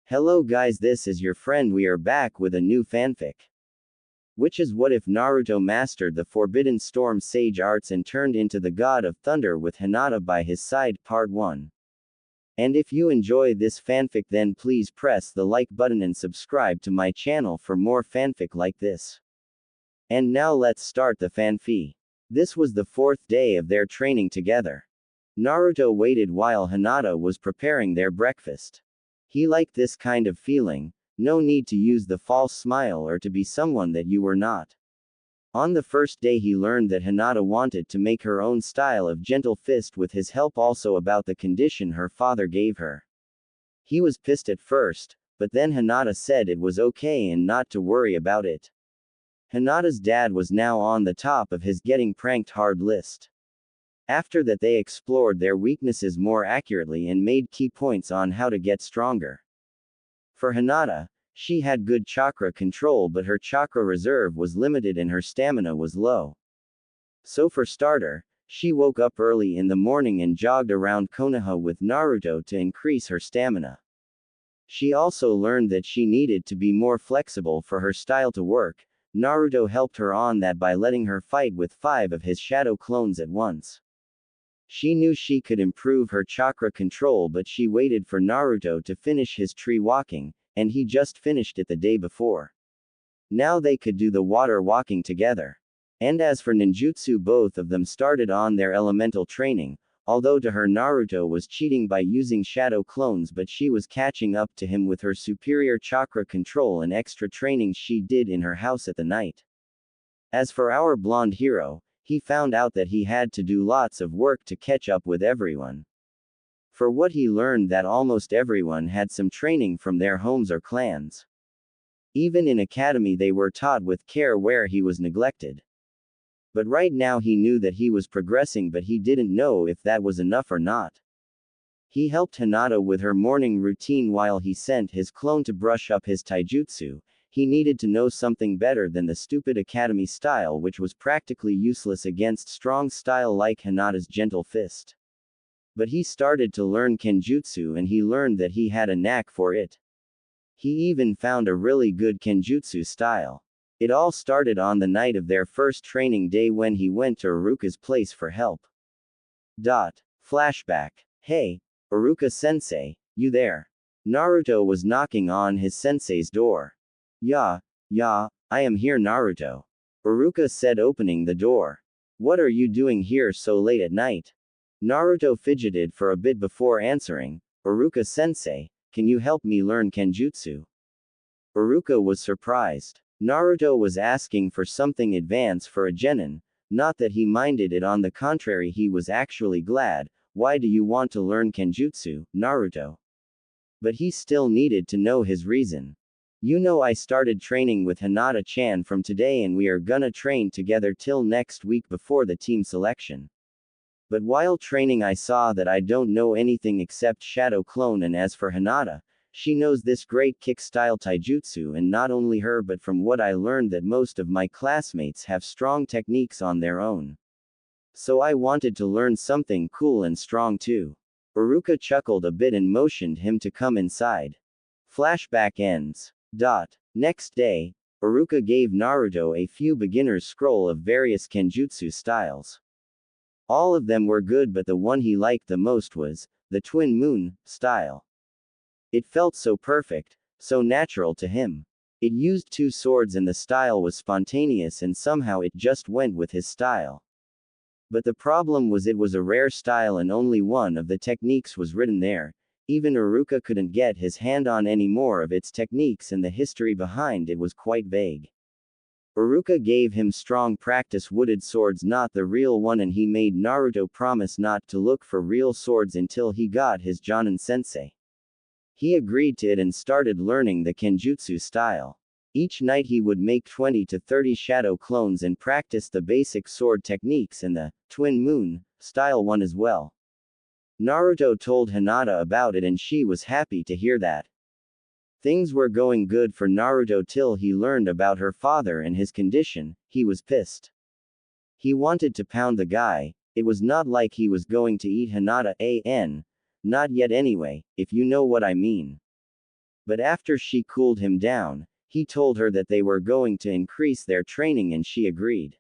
Hello guys, this is your friend. We are back with a new fanfic. Which is what if Naruto mastered the Forbidden Storm Sage arts and turned into the God of Thunder with Hinata by his side, part 1. And if you enjoy this fanfic, then please press the like button and subscribe to my channel for more fanfic like this. And now let's start the fanfic. This was the 4th day of their training together. Naruto waited while Hinata was preparing their breakfast. He liked this kind of feeling, no need to use the false smile or to be someone that you were not. On the first day he learned that Hinata wanted to make her own style of gentle fist with his help, also about the condition her father gave her. He was pissed at first, but then Hinata said it was okay and not to worry about it. Hinata's dad was now on the top of his getting pranked hard list. After that they explored their weaknesses more accurately and made key points on how to get stronger. For Hinata, she had good chakra control, but her chakra reserve was limited and her stamina was low. So for starter, she woke up early in the morning and jogged around Konoha with Naruto to increase her stamina. She also learned that she needed to be more flexible for her style to work. Naruto helped her on that by letting her fight with 5 of his shadow clones at once. She knew she could improve her chakra control, but she waited for Naruto to finish his tree walking, and he just finished it the day before. Now they could do the water walking together. And as for ninjutsu, both of them started on their elemental training, although to her Naruto was cheating by using shadow clones, but she was catching up to him with her superior chakra control and extra training she did in her house at the night. As for our blonde hero, he found out that he had to do lots of work to catch up with everyone. For what he learned that almost everyone had some training from their homes or clans. Even in academy they were taught with care where he was neglected. But right now he knew that he was progressing, but he didn't know if that was enough or not. He helped Hinata with her morning routine while he sent his clone to brush up his taijutsu. He needed to know something better than the stupid academy style, which was practically useless against strong style like Hinata's gentle fist. But he started to learn kenjutsu and he learned that he had a knack for it. He even found a really good kenjutsu style. It all started on the night of their first training day when he went to Iruka's place for help. Flashback. Hey, Iruka-sensei, you there? Naruto was knocking on his sensei's door. Yeah, I am here, Naruto. Iruka said, opening the door. What are you doing here so late at night? Naruto fidgeted for a bit before answering. Iruka-sensei, can you help me learn kenjutsu? Iruka was surprised. Naruto was asking for something advanced for a genin, not that he minded it, on the contrary he was actually glad. Why do you want to learn kenjutsu, Naruto? But he still needed to know his reason. You know, I started training with Hinata-chan from today and we are gonna train together till next week before the team selection. But while training I saw that I don't know anything except shadow clone, and as for Hinata, she knows this great kick style taijutsu, and not only her but from what I learned that most of my classmates have strong techniques on their own. So I wanted to learn something cool and strong too. Iruka chuckled a bit and motioned him to come inside. Flashback ends. Next day, Iruka gave Naruto a few beginner's scroll of various kenjutsu styles. All of them were good, but the one he liked the most was the twin moon style. It felt so perfect, so natural to him. It used 2 swords and the style was spontaneous and somehow it just went with his style. But the problem was it was a rare style and only one of the techniques was written there. Even Iruka couldn't get his hand on any more of its techniques and the history behind it was quite vague. Iruka gave him strong practice wooded swords, not the real one, and he made Naruto promise not to look for real swords until he got his Jonin sensei. He agreed to it and started learning the kenjutsu style. Each night he would make 20 to 30 shadow clones and practice the basic sword techniques and the twin moon style one as well. Naruto told Hinata about it and she was happy to hear that. Things were going good for Naruto till he learned about her father and his condition. He was pissed. He wanted to pound the guy. It was not like he was going to eat Hinata, not yet anyway, if you know what I mean. But after she cooled him down, he told her that they were going to increase their training and she agreed.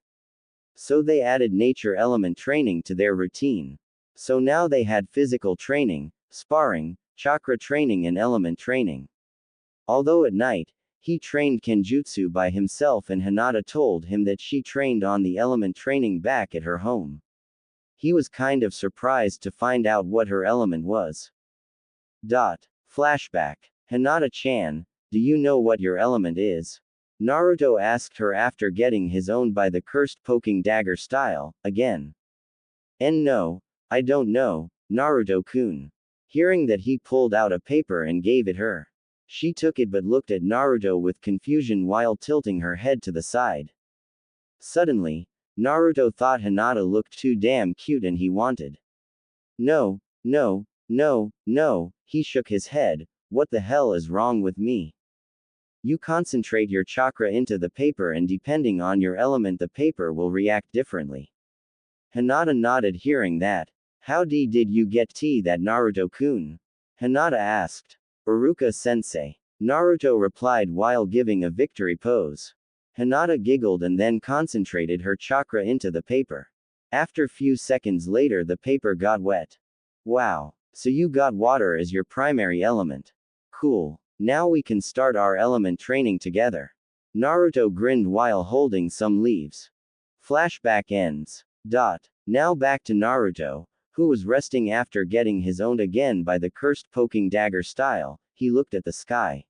So they added nature element training to their routine. So now they had physical training, sparring, chakra training and element training. Although at night, he trained Kenjutsu by himself and Hinata told him that she trained on the element training back at her home. He was kind of surprised to find out what her element was. Flashback. Hinata-chan, do you know what your element is? Naruto asked her after getting his own by the cursed poking dagger style, again. No, I don't know, Naruto-kun. Hearing that he pulled out a paper and gave it her. She took it but looked at Naruto with confusion while tilting her head to the side. Suddenly, Naruto thought Hinata looked too damn cute and he wanted. No, no, no, no, he shook his head, what the hell is wrong with me? You concentrate your chakra into the paper and depending on your element the paper will react differently. Hinata nodded hearing that. How did you get that Naruto-kun? Hinata asked. Uruka-sensei. Naruto replied while giving a victory pose. Hinata giggled and then concentrated her chakra into the paper. After few seconds later the paper got wet. Wow, so you got water as your primary element. Cool. Now we can start our element training together. Naruto grinned while holding some leaves. Flashback ends. Now back to Naruto, who was resting after getting his own again by the cursed poking dagger style. He looked at the sky.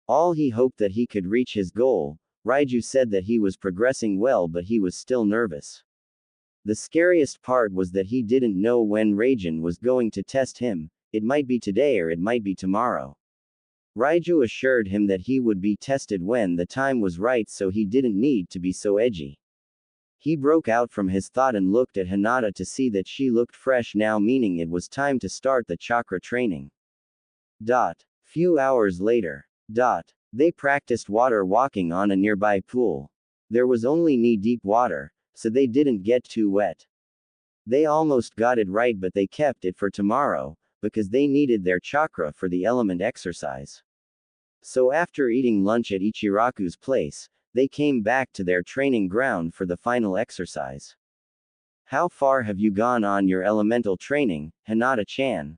All he hoped that he could reach his goal. Raiju said that he was progressing well but he was still nervous. The scariest part was that he didn't know when Raijin was going to test him. It might be today or it might be tomorrow. Raiju assured him that he would be tested when the time was right so he didn't need to be so edgy. He broke out from his thought and looked at Hinata to see that she looked fresh now, meaning it was time to start the chakra training. Few hours later. They practiced water walking on a nearby pool. There was only knee-deep water, so they didn't get too wet. They almost got it right but they kept it for tomorrow, because they needed their chakra for the element exercise. So after eating lunch at Ichiraku's place, they came back to their training ground for the final exercise. How far have you gone on your elemental training, Hinata-chan?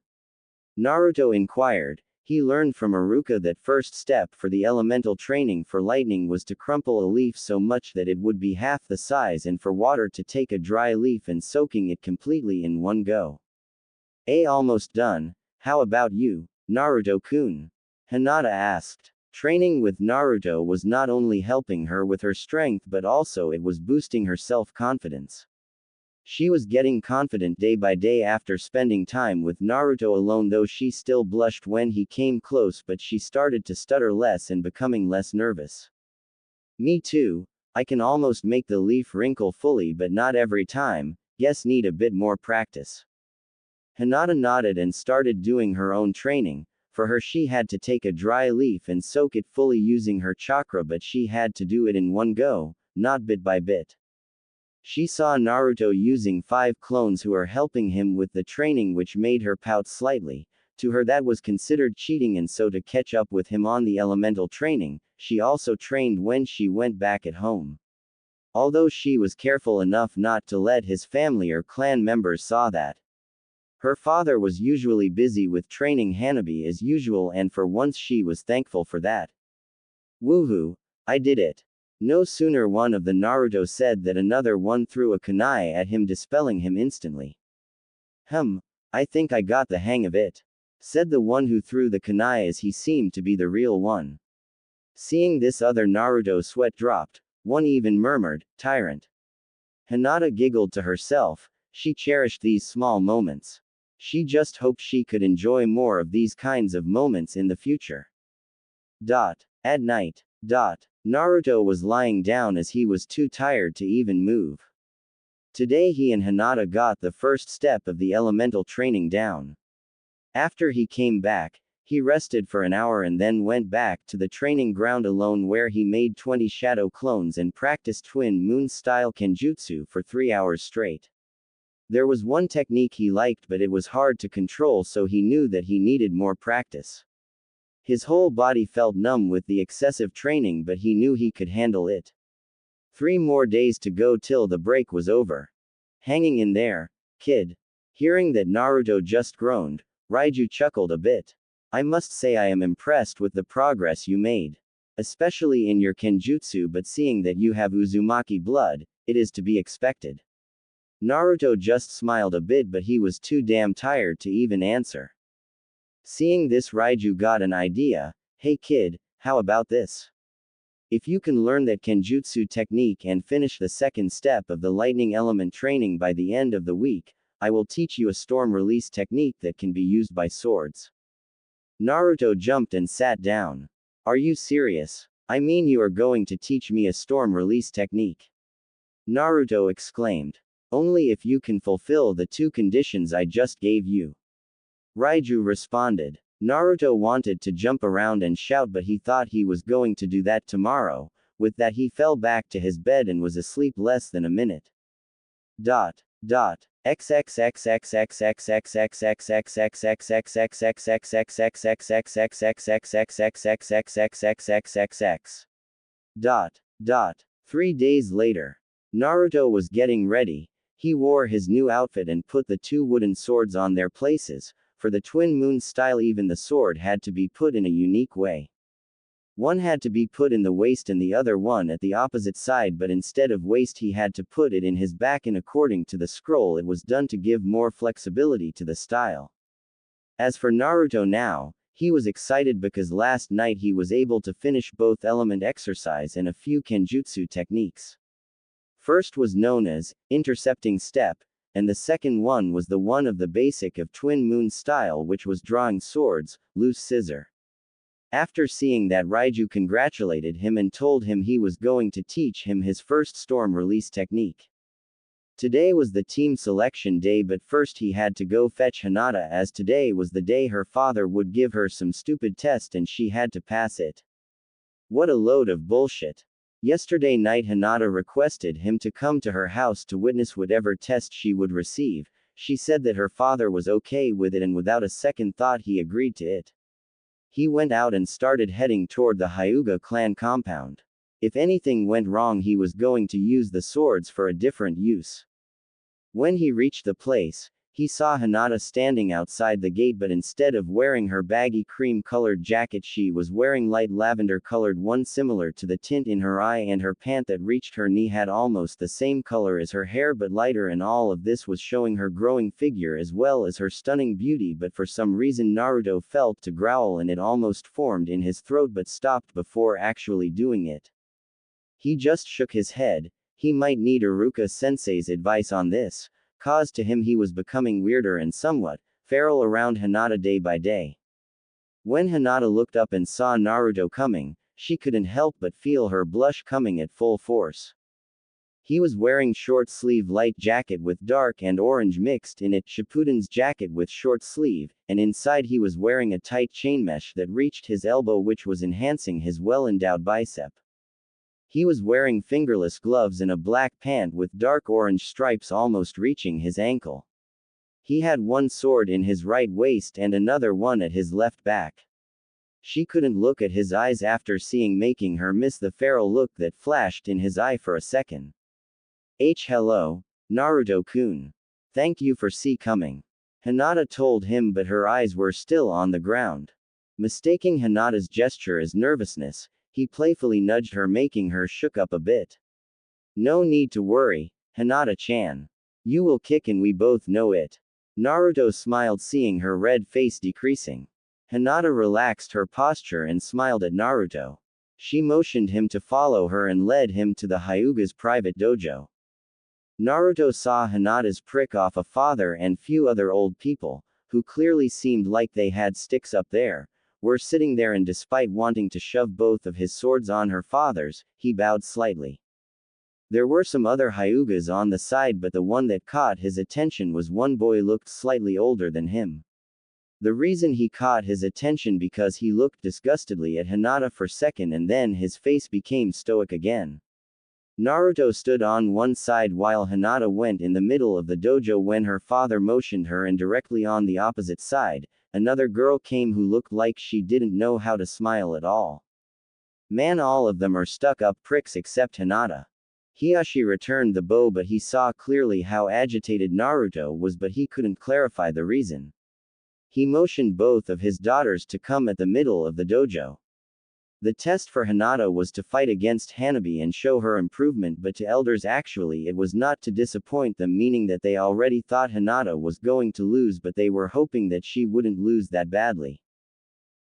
Naruto inquired. He learned from Iruka that first step for the elemental training for lightning was to crumple a leaf so much that it would be half the size and for water to take a dry leaf and soaking it completely in one go. Almost done. How about you, Naruto-kun? Hinata asked. Training with Naruto was not only helping her with her strength but also it was boosting her self-confidence. She was getting confident day by day after spending time with Naruto alone, though she still blushed when he came close, but she started to stutter less and becoming less nervous. Me too, I can almost make the leaf wrinkle fully but not every time, guess need a bit more practice. Hinata nodded and started doing her own training. For her she had to take a dry leaf and soak it fully using her chakra, but she had to do it in one go, not bit by bit. She saw Naruto using 5 clones who are helping him with the training, which made her pout slightly. To her that was considered cheating, and so to catch up with him on the elemental training, she also trained when she went back at home. Although she was careful enough not to let his family or clan members saw that. Her father was usually busy with training Hanabi as usual, and for once she was thankful for that. Woohoo! I did it! No sooner one of the Naruto said that another one threw a kunai at him, dispelling him instantly. I think I got the hang of it, said the one who threw the kunai as he seemed to be the real one. Seeing this other Naruto sweat dropped, one even murmured, tyrant. Hinata giggled to herself, she cherished these small moments. She just hoped she could enjoy more of these kinds of moments in the future. At night. Naruto was lying down as he was too tired to even move. Today he and Hinata got the first step of the elemental training down. After he came back, he rested for an hour and then went back to the training ground alone, where he made 20 shadow clones and practiced twin moon style kenjutsu for 3 hours straight. There was one technique he liked but it was hard to control, so he knew that he needed more practice. His whole body felt numb with the excessive training, but he knew he could handle it. 3 more days to go till the break was over. Hanging in there, kid. Hearing that Naruto just groaned, Raiju chuckled a bit. I must say I am impressed with the progress you made. Especially in your kenjutsu, but seeing that you have Uzumaki blood, it is to be expected. Naruto just smiled a bit, but he was too damn tired to even answer. Seeing this, Raiju got an idea. Hey kid, how about this? If you can learn that kenjutsu technique and finish the second step of the lightning element training by the end of the week, I will teach you a storm release technique that can be used by swords. Naruto jumped and sat down. Are you serious? I mean, you are going to teach me a storm release technique? Naruto exclaimed. Only if you can fulfill the 2 conditions I just gave you. Raiju responded. Naruto wanted to jump around and shout, but he thought he was going to do that tomorrow. With that, he fell back to his bed and was asleep less than a minute. Dot. 3 days later. Naruto was getting ready. He wore his new outfit and put the 2 wooden swords on their places. For the twin moon style, even the sword had to be put in a unique way. One had to be put in the waist and the other one at the opposite side, but instead of waist he had to put it in his back, and according to the scroll it was done to give more flexibility to the style. As for Naruto now, he was excited because last night he was able to finish both element exercise and a few kenjutsu techniques. First was known as intercepting step, and the second one was the one of the basic of twin moon style, which was drawing swords, loose scissor. After seeing that, Raiju congratulated him and told him he was going to teach him his first storm release technique. Today was the team selection day, but first he had to go fetch Hinata, as today was the day her father would give her some stupid test and she had to pass it. What a load of bullshit. Yesterday night Hinata requested him to come to her house to witness whatever test she would receive. She said that her father was okay with it, and without a second thought he agreed to it. He went out and started heading toward the Hyuga clan compound. If anything went wrong, he was going to use the swords for a different use. When he reached the place, he saw Hinata standing outside the gate, but instead of wearing her baggy cream-colored jacket, she was wearing light lavender-colored one similar to the tint in her eye, and her pant that reached her knee had almost the same color as her hair but lighter, and all of this was showing her growing figure as well as her stunning beauty. But for some reason Naruto felt to growl, and it almost formed in his throat but stopped before actually doing it. He just shook his head. He might need Iruka-sensei's advice on this, cause to him he was becoming weirder and somewhat feral around Hinata day by day. When Hinata looked up and saw Naruto coming, she couldn't help but feel her blush coming at full force. He was wearing short-sleeve light jacket with dark and orange mixed in it, Shippuden's jacket with short sleeve, and inside he was wearing a tight chainmesh that reached his elbow, which was enhancing his well-endowed bicep. He was wearing fingerless gloves and a black pant with dark orange stripes almost reaching his ankle. He had one sword in his right waist and another one at his left back. She couldn't look at his eyes after seeing, making her miss the feral look that flashed in his eye for a second. Hello, Naruto-kun. Thank you for coming. Hinata told him, but her eyes were still on the ground. Mistaking Hinata's gesture as nervousness, he playfully nudged her, making her shook up a bit. No need to worry, Hinata-chan. You will kick, and we both know it. Naruto smiled, seeing her red face decreasing. Hinata relaxed her posture and smiled at Naruto. She motioned him to follow her and led him to the Hyuga's private dojo. Naruto saw Hinata's prick off a father and few other old people, who clearly seemed like they had sticks up there, were sitting there, and despite wanting to shove both of his swords on her father's, he bowed slightly. There were some other Hyugas on the side, but the one that caught his attention was one boy looked slightly older than him. The reason he caught his attention because he looked disgustedly at Hinata for a second and then his face became stoic again. Naruto stood on one side while Hinata went in the middle of the dojo when her father motioned her, and directly on the opposite side, Another girl came who looked like she didn't know how to smile at all. Man, all of them are stuck-up pricks except Hinata. Hiyashi returned the bow, but he saw clearly how agitated Naruto was, but he couldn't clarify the reason. He motioned both of his daughters to come at the middle of the dojo. The test for Hinata was to fight against Hanabi and show her improvement, but to elders actually it was not to disappoint them, meaning that they already thought Hinata was going to lose, but they were hoping that she wouldn't lose that badly.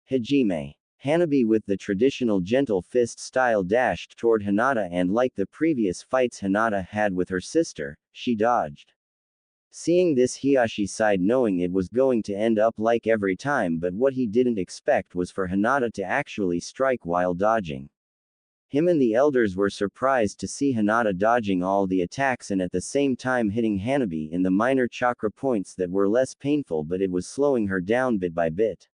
Hajime. Hanabi with the traditional gentle fist style dashed toward Hinata, and like the previous fights Hinata had with her sister, she dodged. Seeing this, Hiyashi sighed, knowing it was going to end up like every time, but what he didn't expect was for Hinata to actually strike while dodging. Him and the elders were surprised to see Hinata dodging all the attacks and at the same time hitting Hanabi in the minor chakra points that were less painful, but it was slowing her down bit by bit.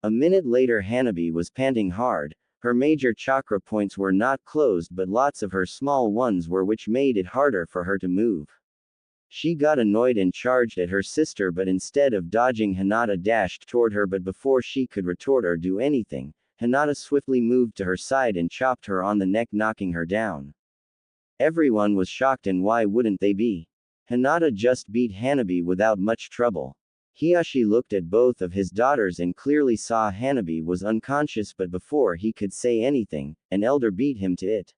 A minute later, Hanabi was panting hard. Her major chakra points were not closed, but lots of her small ones were, which made it harder for her to move. She got annoyed and charged at her sister, but instead of dodging, Hinata dashed toward her, but before she could retort or do anything, Hinata swiftly moved to her side and chopped her on the neck, knocking her down. Everyone was shocked, and why wouldn't they be? Hinata just beat Hanabi without much trouble. Hiyashi looked at both of his daughters and clearly saw Hanabi was unconscious, but before he could say anything, an elder beat him to it.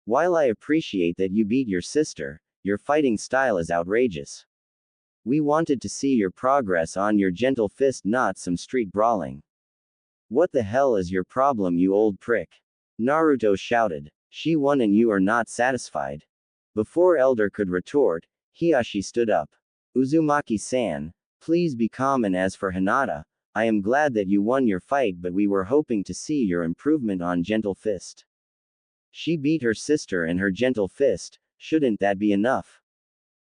While I appreciate that you beat your sister, your fighting style is outrageous. We wanted to see your progress on your gentle fist, not some street brawling. What the hell is your problem, you old prick? Naruto shouted. She won and you are not satisfied? Before elder could retort, Hiyashi stood up. Uzumaki-san, please be calm, and as for Hinata, I am glad that you won your fight, but we were hoping to see your improvement on gentle fist. She beat her sister in her gentle fist, shouldn't that be enough?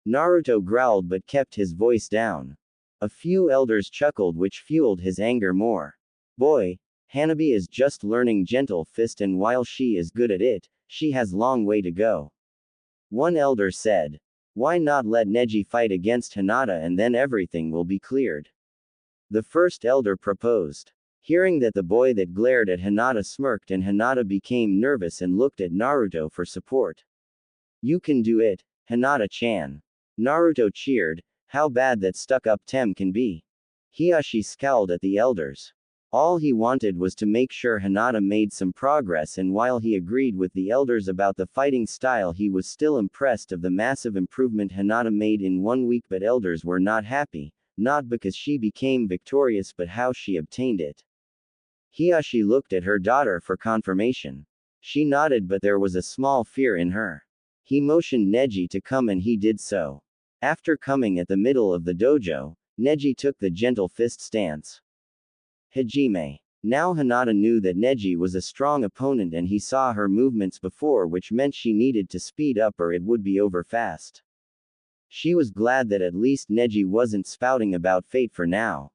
Naruto growled but kept his voice down. A few elders chuckled, which fueled his anger more. Boy, Hanabi is just learning gentle fist, and while she is good at it, she has long way to go. One elder said. Why not let Neji fight against Hinata and then everything will be cleared? The first elder proposed. Hearing that, the boy that glared at Hinata smirked, and Hinata became nervous and looked at Naruto for support. You can do it, Hinata-chan. Naruto cheered. How bad that stuck-up Tem can be. Hiyashi scowled at the elders. All he wanted was to make sure Hinata made some progress, and while he agreed with the elders about the fighting style, he was still impressed of the massive improvement Hinata made in 1 week, but elders were not happy, not because she became victorious but how she obtained it. Hiyashi looked at her daughter for confirmation. She nodded, but there was a small fear in her. He motioned Neji to come and he did so. After coming at the middle of the dojo, Neji took the gentle fist stance. Hajime. Now Hinata knew that Neji was a strong opponent, and he saw her movements before, which meant she needed to speed up or it would be over fast. She was glad that at least Neji wasn't spouting about fate for now.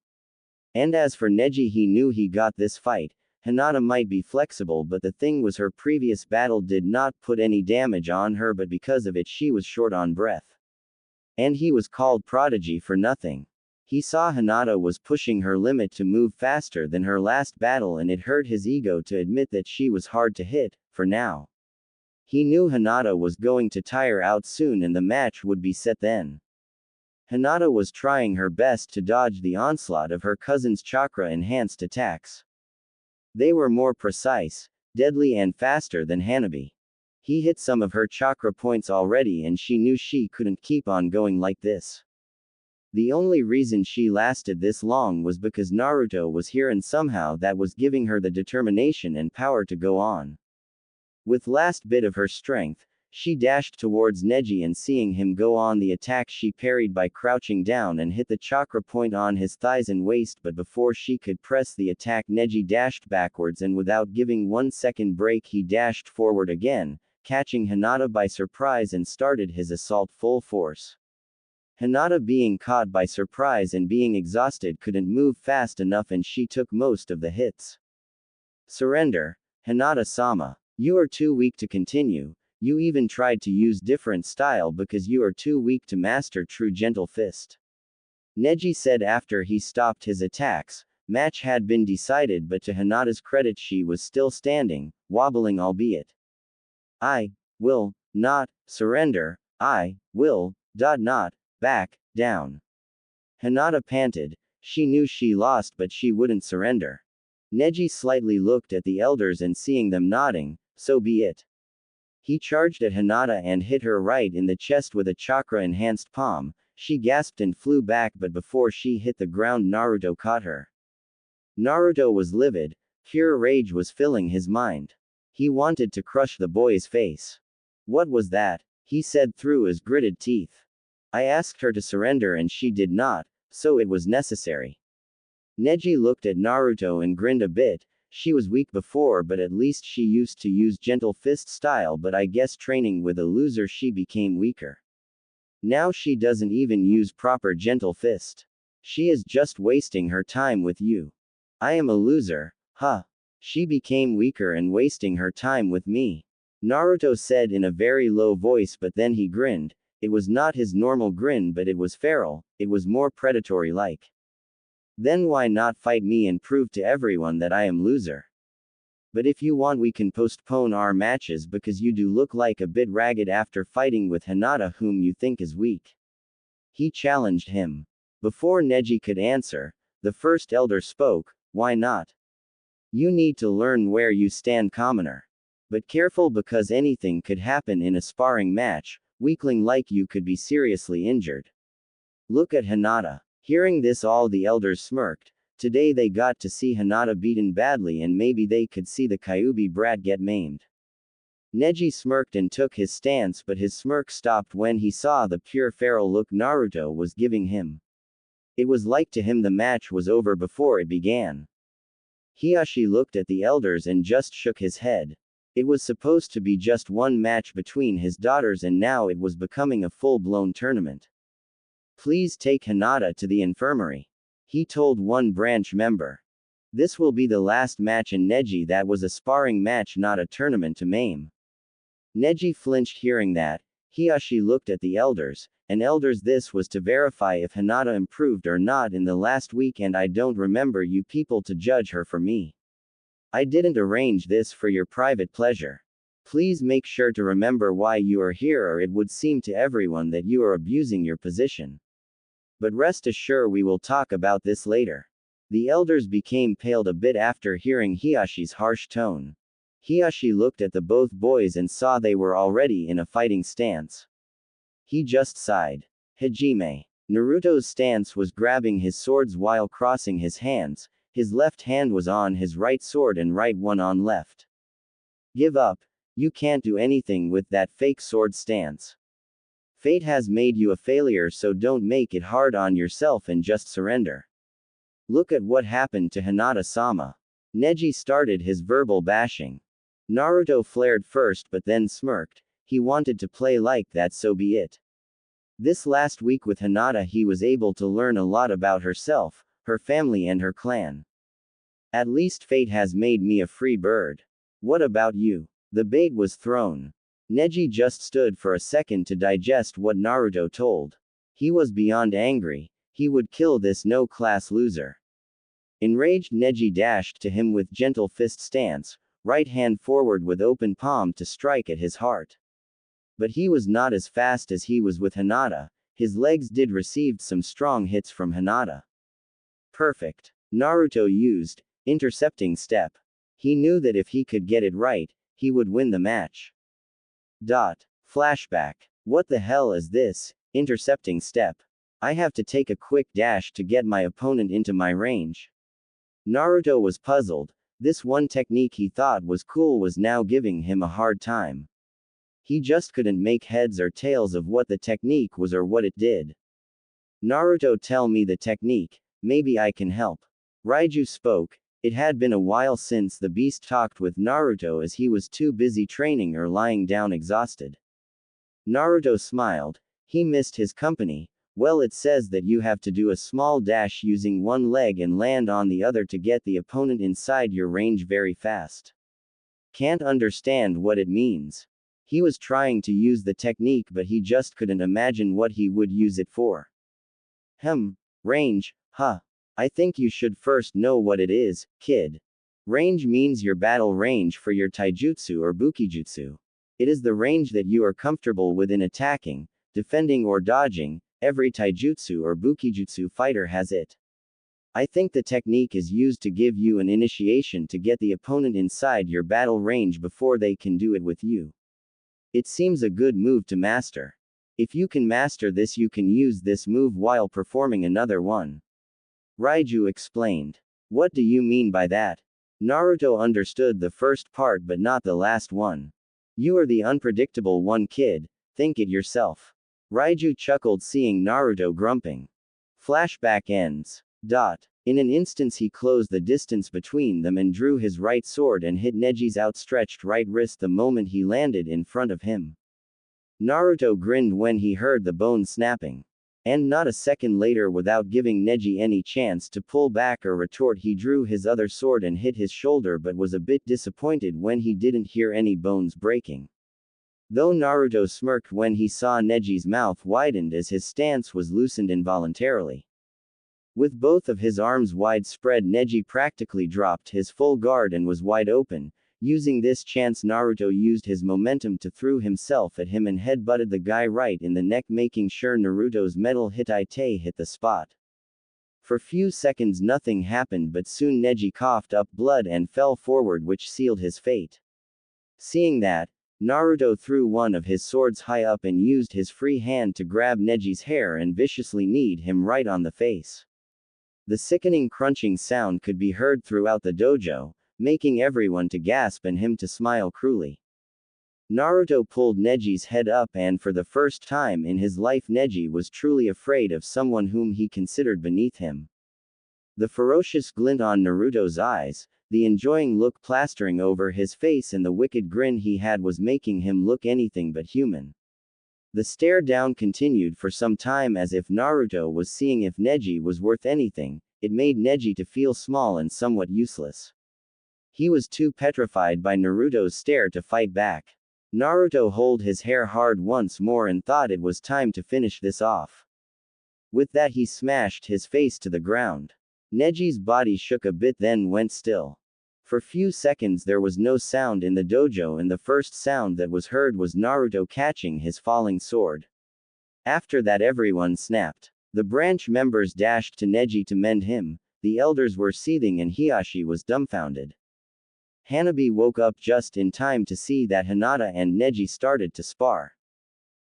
And as for Neji, he knew he got this fight. Hinata might be flexible, but the thing was her previous battle did not put any damage on her, but because of it she was short on breath. And he was called prodigy for nothing. He saw Hinata was pushing her limit to move faster than her last battle, and it hurt his ego to admit that she was hard to hit, for now. He knew Hinata was going to tire out soon and the match would be set then. Hinata was trying her best to dodge the onslaught of her cousin's chakra-enhanced attacks. They were more precise, deadly and faster than Hanabi. He hit some of her chakra points already, and she knew she couldn't keep on going like this. The only reason she lasted this long was because Naruto was here, and somehow that was giving her the determination and power to go on. With last bit of her strength, she dashed towards Neji, and seeing him go on the attack, she parried by crouching down and hit the chakra point on his thighs and waist, but before she could press the attack, Neji dashed backwards, and without giving 1 second break he dashed forward again, catching Hinata by surprise and started his assault full force. Hinata, being caught by surprise and being exhausted, couldn't move fast enough, and she took most of the hits. Surrender, Hinata-sama. You are too weak to continue. You even tried to use different style because you are too weak to master true gentle fist. Neji said after he stopped his attacks. Match had been decided, but to Hinata's credit she was still standing, wobbling albeit. I will not surrender. I will not back down. Hinata panted. She knew she lost, but she wouldn't surrender. Neji slightly looked at the elders and seeing them nodding, so be it. He charged at Hinata and hit her right in the chest with a chakra-enhanced palm. She gasped and flew back, but before she hit the ground Naruto caught her. Naruto was livid. Pure rage was filling his mind. He wanted to crush the boy's face. What was that? He said through his gritted teeth. I asked her to surrender and she did not, so it was necessary. Neji looked at Naruto and grinned a bit. She was weak before, but at least she used to use gentle fist style, but I guess training with a loser she became weaker. Now she doesn't even use proper gentle fist. She is just wasting her time with you. I am a loser, huh? She became weaker and wasting her time with me. Naruto said in a very low voice, but then he grinned. It was not his normal grin, but it was feral, it was more predatory-like. Then why not fight me and prove to everyone that I am loser? But if you want we can postpone our matches because you do look like a bit ragged after fighting with Hinata whom you think is weak. He challenged him. Before Neji could answer, the first elder spoke. Why not? You need to learn where you stand, commoner. But careful because anything could happen in a sparring match, weakling like you could be seriously injured. Look at Hinata. Hearing this all the elders smirked. Today they got to see Hinata beaten badly and maybe they could see the Kyuubi brat get maimed. Neji smirked and took his stance, but his smirk stopped when he saw the pure feral look Naruto was giving him. It was like to him the match was over before it began. Hiashi looked at the elders and just shook his head. It was supposed to be just one match between his daughters and now it was becoming a full-blown tournament. Please take Hinata to the infirmary. He told one branch member. This will be the last match in Neji, that was a sparring match, not a tournament to maim. Neji flinched hearing that. Hiashi looked at the elders. And elders, this was to verify if Hinata improved or not in the last week, and I don't remember you people to judge her for me. I didn't arrange this for your private pleasure. Please make sure to remember why you are here, or it would seem to everyone that you are abusing your position. But rest assured we will talk about this later. The elders became paled a bit after hearing Hiashi's harsh tone. Hiashi looked at the both boys and saw they were already in a fighting stance. He just sighed. Hajime. Naruto's stance was grabbing his swords while crossing his hands. His left hand was on his right sword and right one on left. Give up. You can't do anything with that fake sword stance. Fate has made you a failure, so don't make it hard on yourself and just surrender. Look at what happened to Hinata-sama. Neji started his verbal bashing. Naruto flared first but then smirked. He wanted to play like that, so be it. This last week with Hinata he was able to learn a lot about herself, her family and her clan. At least fate has made me a free bird. What about you? The bait was thrown. Neji just stood for a second to digest what Naruto told. He was beyond angry. He would kill this no-class loser. Enraged, Neji dashed to him with gentle fist stance, right hand forward with open palm to strike at his heart. But he was not as fast as he was with Hinata. His legs did received some strong hits from Hinata. Perfect. Naruto used intercepting step. He knew that if he could get it right, he would win the match. Flashback. What the hell is this intercepting step? I have to take a quick dash to get my opponent into my range. Naruto was puzzled. This one technique he thought was cool was now giving him a hard time. He just couldn't make heads or tails of what the technique was or what it did. Naruto, tell me the technique, maybe I can help. Raiju spoke. It had been a while since the beast talked with Naruto as he was too busy training or lying down exhausted. Naruto smiled. He missed his company. Well, it says that you have to do a small dash using one leg and land on the other to get the opponent inside your range very fast. Can't understand what it means. He was trying to use the technique but he just couldn't imagine what he would use it for. Range, huh? I think you should first know what it is, kid. Range means your battle range for your taijutsu or bukijutsu. It is the range that you are comfortable with in attacking, defending or dodging. Every taijutsu or bukijutsu fighter has it. I think the technique is used to give you an initiation to get the opponent inside your battle range before they can do it with you. It seems a good move to master. If you can master this, you can use this move while performing another one. Raiju explained. What do you mean by that? Naruto understood the first part but not the last one. You are the unpredictable one, kid, think it yourself. Raiju chuckled seeing Naruto grumping. Flashback ends. In an instant he closed the distance between them and drew his right sword and hit Neji's outstretched right wrist the moment he landed in front of him. Naruto grinned when he heard the bone snapping. And not a second later, without giving Neji any chance to pull back or retort, he drew his other sword and hit his shoulder but was a bit disappointed when he didn't hear any bones breaking. Though Naruto smirked when he saw Neji's mouth widened as his stance was loosened involuntarily. With both of his arms widespread, Neji practically dropped his full guard and was wide open. Using this chance, Naruto used his momentum to throw himself at him and headbutted the guy right in the neck, making sure Naruto's metal hitai hit the spot. For few seconds nothing happened, but soon Neji coughed up blood and fell forward, which sealed his fate. Seeing that, Naruto threw one of his swords high up and used his free hand to grab Neji's hair and viciously kneed him right on the face. The sickening crunching sound could be heard throughout the dojo, making everyone to gasp and him to smile cruelly. Naruto pulled Neji's head up, and for the first time in his life Neji was truly afraid of someone whom he considered beneath him. The ferocious glint on Naruto's eyes, the enjoying look plastering over his face, and the wicked grin he had was making him look anything but human. The stare down continued for some time, as if Naruto was seeing if Neji was worth anything. It made Neji to feel small and somewhat useless. He was too petrified by Naruto's stare to fight back. Naruto held his hair hard once more and thought it was time to finish this off. With that he smashed his face to the ground. Neji's body shook a bit then went still. For few seconds there was no sound in the dojo, and the first sound that was heard was Naruto catching his falling sword. After that everyone snapped. The branch members dashed to Neji to mend him. The elders were seething and Hiashi was dumbfounded. Hanabi woke up just in time to see that Hinata and Neji started to spar.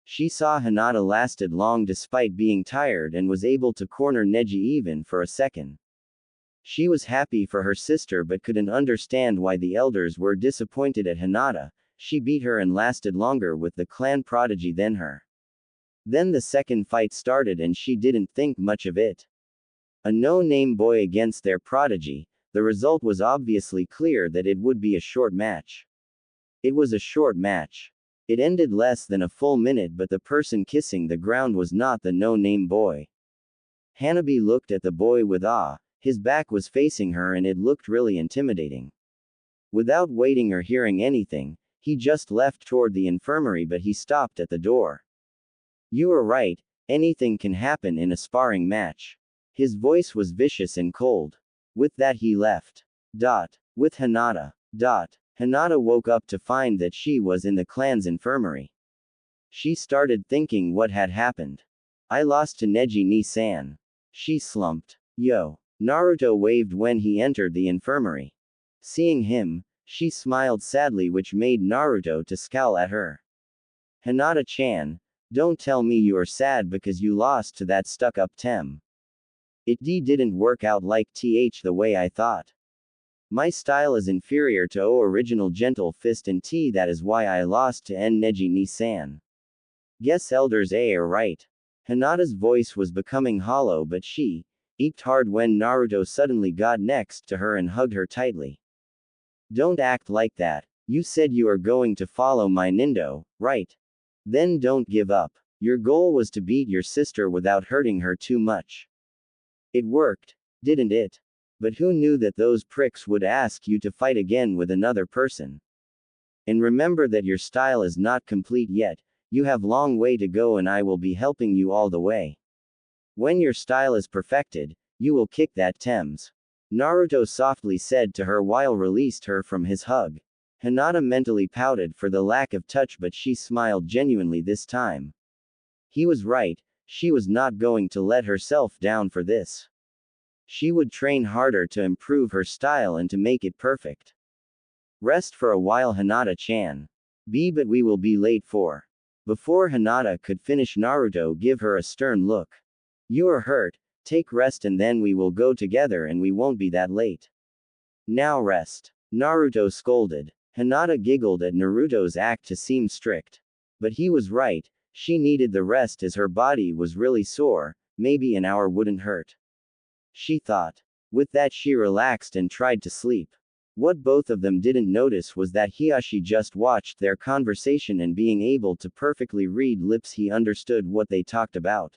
She saw Hinata lasted long despite being tired and was able to corner Neji even for a second. She was happy for her sister but couldn't understand why the elders were disappointed at Hinata. She beat her and lasted longer with the clan prodigy than her. Then the second fight started and she didn't think much of it. A no-name boy against their prodigy. The result was obviously clear that it would be a short match. It was a short match. It ended less than a full minute, but the person kissing the ground was not the no-name boy. Hanabi looked at the boy with awe. His back was facing her and it looked really intimidating. Without waiting or hearing anything, he just left toward the infirmary, but he stopped at the door. You are right, anything can happen in a sparring match. His voice was vicious and cold. With that he left. With Hinata. Hinata woke up to find that she was in the clan's infirmary. She started thinking what had happened. I lost to Neji ni-san. She slumped. Yo. Naruto waved when he entered the infirmary. Seeing him, she smiled sadly, which made Naruto to scowl at her. Hinata-chan, don't tell me you are sad because you lost to that stuck-up Tem. It didn't work out like the way I thought. My style is inferior to original gentle fist and that is why I lost to Neji ni-san. Guess elders are right. Hinata's voice was becoming hollow, but she ached hard when Naruto suddenly got next to her and hugged her tightly. Don't act like that. You said you are going to follow my Nindo, right? Then don't give up. Your goal was to beat your sister without hurting her too much. It worked, didn't it? But who knew that those pricks would ask you to fight again with another person? And remember that your style is not complete yet, you have long way to go and I will be helping you all the way. When your style is perfected, you will kick that Thames. Naruto softly said to her while released her from his hug. Hinata mentally pouted for the lack of touch, but she smiled genuinely this time. He was right, she was not going to let herself down for this. She would train harder to improve her style and to make it perfect. Rest for a while, Hinata-chan. But we will be late for. Before Hinata could finish, Naruto gave her a stern look. You are hurt, take rest and then we will go together and we won't be that late. Now rest. Naruto scolded. Hinata giggled at Naruto's act to seem strict. But he was right, she needed the rest as her body was really sore, maybe an hour wouldn't hurt. She thought. With that she relaxed and tried to sleep. What both of them didn't notice was that Hiashi just watched their conversation and being able to perfectly read lips he understood what they talked about.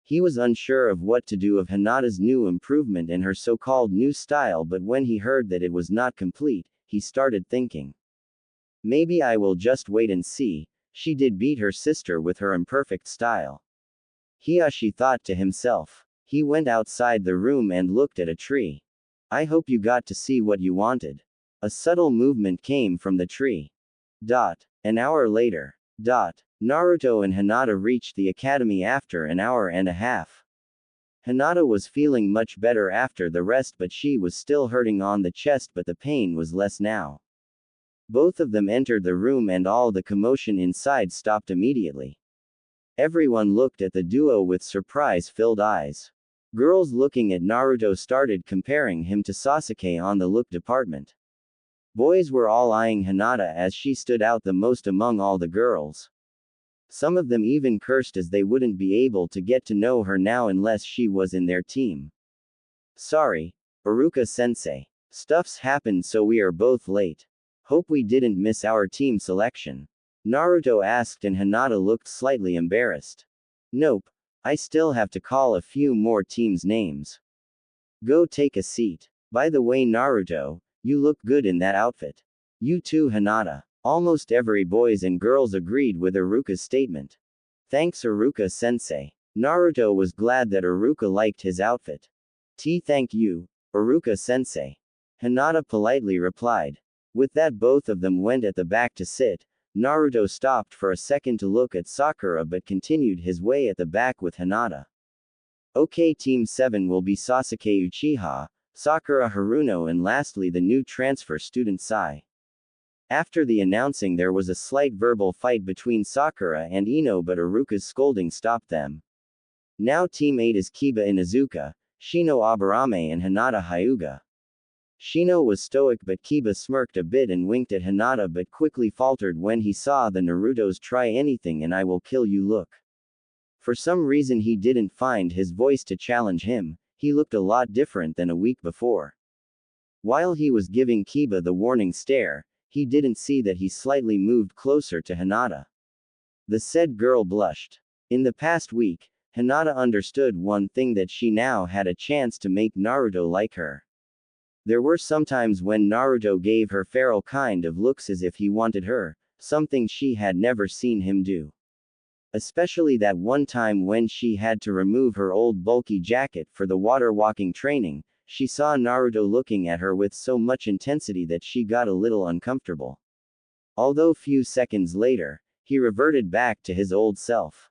He was unsure of what to do of Hinata's new improvement in her so-called new style, but when he heard that it was not complete, he started thinking. Maybe I will just wait and see, she did beat her sister with her imperfect style. Hiashi thought to himself. He went outside the room and looked at a tree. I hope you got to see what you wanted. A subtle movement came from the tree. An hour later. Naruto and Hinata reached the academy after an hour and a half. Hinata was feeling much better after the rest, but she was still hurting on the chest, but the pain was less now. Both of them entered the room and all the commotion inside stopped immediately. Everyone looked at the duo with surprise-filled eyes. Girls looking at Naruto started comparing him to Sasuke on the look department. Boys were all eyeing Hinata as she stood out the most among all the girls. Some of them even cursed as they wouldn't be able to get to know her now unless she was in their team. Sorry, Iruka-sensei. Stuff's happened so we are both late. Hope we didn't miss our team selection. Naruto asked and Hinata looked slightly embarrassed. Nope. I still have to call a few more teams' names. Go take a seat. By the way, Naruto, you look good in that outfit. You too, Hinata. Almost every boys and girls agreed with Iruka's statement. Thanks, Iruka-sensei. Naruto was glad that Iruka liked his outfit. Thank you, Iruka-sensei. Hinata politely replied. With that, both of them went at the back to sit. Naruto stopped for a second to look at Sakura but continued his way at the back with Hinata. Okay, Team 7 will be Sasuke Uchiha, Sakura Haruno and lastly the new transfer student Sai. After the announcing there was a slight verbal fight between Sakura and Ino, but Iruka's scolding stopped them. Now Team 8 is Kiba Inuzuka, Shino Aburame and Hinata Hyuga. Shino was stoic but Kiba smirked a bit and winked at Hinata but quickly faltered when he saw the Naruto's try anything and I will kill you look. For some reason he didn't find his voice to challenge him, he looked a lot different than a week before. While he was giving Kiba the warning stare, he didn't see that he slightly moved closer to Hinata. The said girl blushed. In the past week, Hinata understood one thing, that she now had a chance to make Naruto like her. There were some times when Naruto gave her feral kind of looks as if he wanted her, something she had never seen him do. Especially that one time when she had to remove her old bulky jacket for the water walking training, she saw Naruto looking at her with so much intensity that she got a little uncomfortable. Although few seconds later, he reverted back to his old self.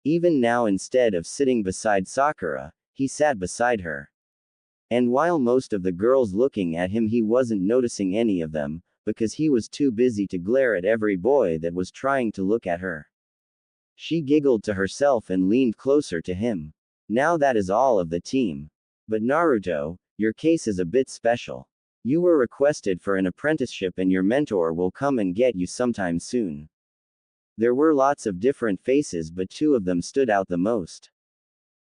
Even now, instead of sitting beside Sakura, he sat beside her. And while most of the girls looking at him, he wasn't noticing any of them, because he was too busy to glare at every boy that was trying to look at her. She giggled to herself and leaned closer to him. Now that is all of the team. But Naruto, your case is a bit special. You were requested for an apprenticeship and your mentor will come and get you sometime soon. There were lots of different faces, but two of them stood out the most.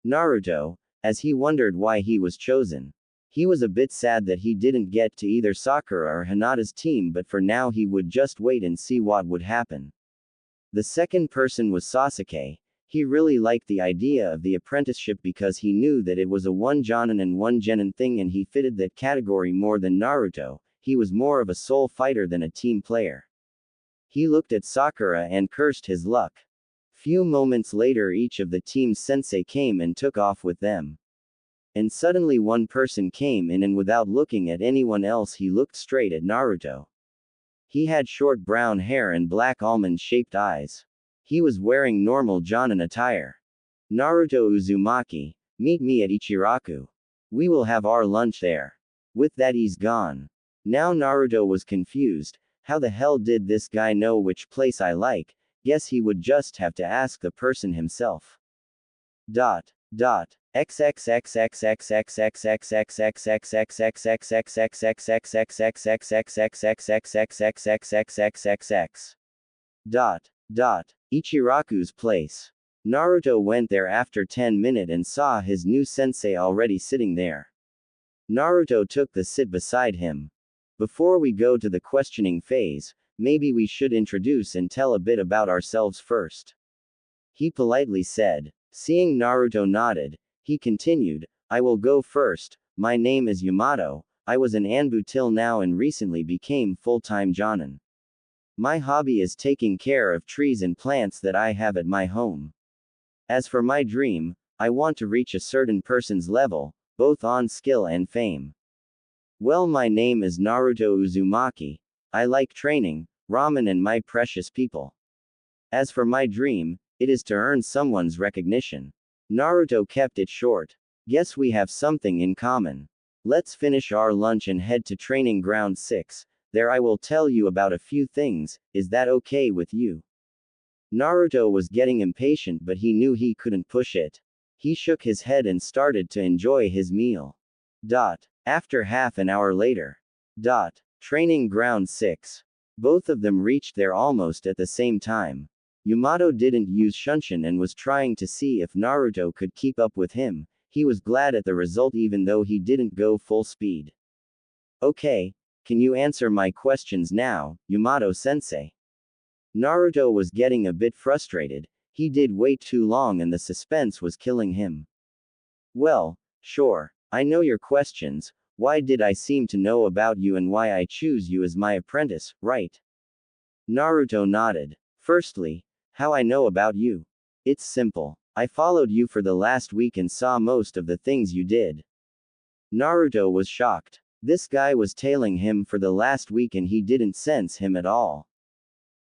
Naruto, as he wondered why he was chosen. He was a bit sad that he didn't get to either Sakura or Hinata's team, but for now he would just wait and see what would happen. The second person was Sasuke. He really liked the idea of the apprenticeship because he knew that it was a one Jonin and one Genin thing and he fitted that category more than Naruto. He was more of a soul fighter than a team player. He looked at Sakura and cursed his luck. Few moments later each of the team's sensei came and took off with them. And suddenly one person came in and without looking at anyone else he looked straight at Naruto. He had short brown hair and black almond-shaped eyes. He was wearing normal Jonin attire. Naruto Uzumaki, meet me at Ichiraku. We will have our lunch there. With that he's gone. Now Naruto was confused. How the hell did this guy know which place I like? Guess he would just have to ask the person himself. Ichiraku's place. Naruto went there after 10 minutes and saw his new sensei already sitting there. Naruto took the sit beside him. Before we go to the questioning phase, maybe we should introduce and tell a bit about ourselves first. He politely said. Seeing Naruto nodded, he continued, I will go first. My name is Yamato. I was an Anbu till now and recently became full-time Jonin. My hobby is taking care of trees and plants that I have at my home. As for my dream, I want to reach a certain person's level, both on skill and fame. Well, my name is Naruto Uzumaki. I like training, ramen and my precious people. As for my dream, it is to earn someone's recognition. Naruto kept it short. Guess we have something in common. Let's finish our lunch and head to training ground 6. There I will tell you about a few things. Is that okay with you? Naruto was getting impatient but he knew he couldn't push it. He shook his head and started to enjoy his meal. After half an hour later. Training ground 6. Both of them reached there almost at the same time. Yamato didn't use Shunshin and was trying to see if Naruto could keep up with him. He was glad at the result even though he didn't go full speed. Okay, can you answer my questions now, Yamato-sensei? Naruto was getting a bit frustrated. He did wait too long and the suspense was killing him. Well, sure, I know your questions. Why did I seem to know about you and why I choose you as my apprentice, right? Naruto nodded. Firstly, how I know about you. It's simple. I followed you for the last week and saw most of the things you did. Naruto was shocked. This guy was tailing him for the last week and he didn't sense him at all.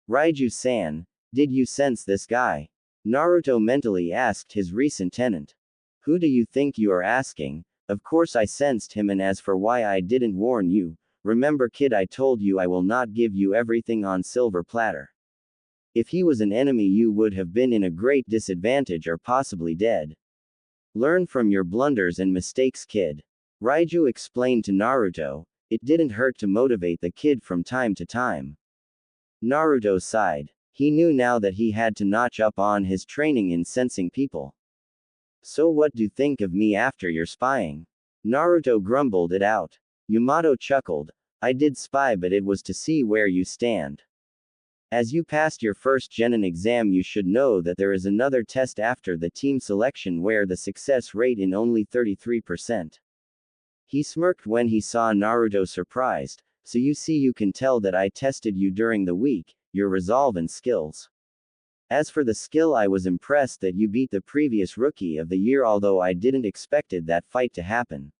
Raiju-san, did you sense this guy? Naruto mentally asked his recent tenant. Who do you think you are asking? Of course I sensed him, and as for why I didn't warn you, remember kid, I told you I will not give you everything on silver platter. If he was an enemy you would have been in a great disadvantage or possibly dead. Learn from your blunders and mistakes kid. Raiju explained to Naruto. It didn't hurt to motivate the kid from time to time. Naruto sighed. He knew now that he had to notch up on his training in sensing people. So what do you think of me after your spying? Naruto grumbled it out. Yamato chuckled. I did spy but it was to see where you stand. As you passed your first Genin exam you should know that there is another test after the team selection where the success rate in only 33%. He smirked when he saw Naruto surprised. So you see, you can tell that I tested you during the week, your resolve and skills. As for the skill, I was impressed that you beat the previous rookie of the year, although I didn't expected that fight to happen.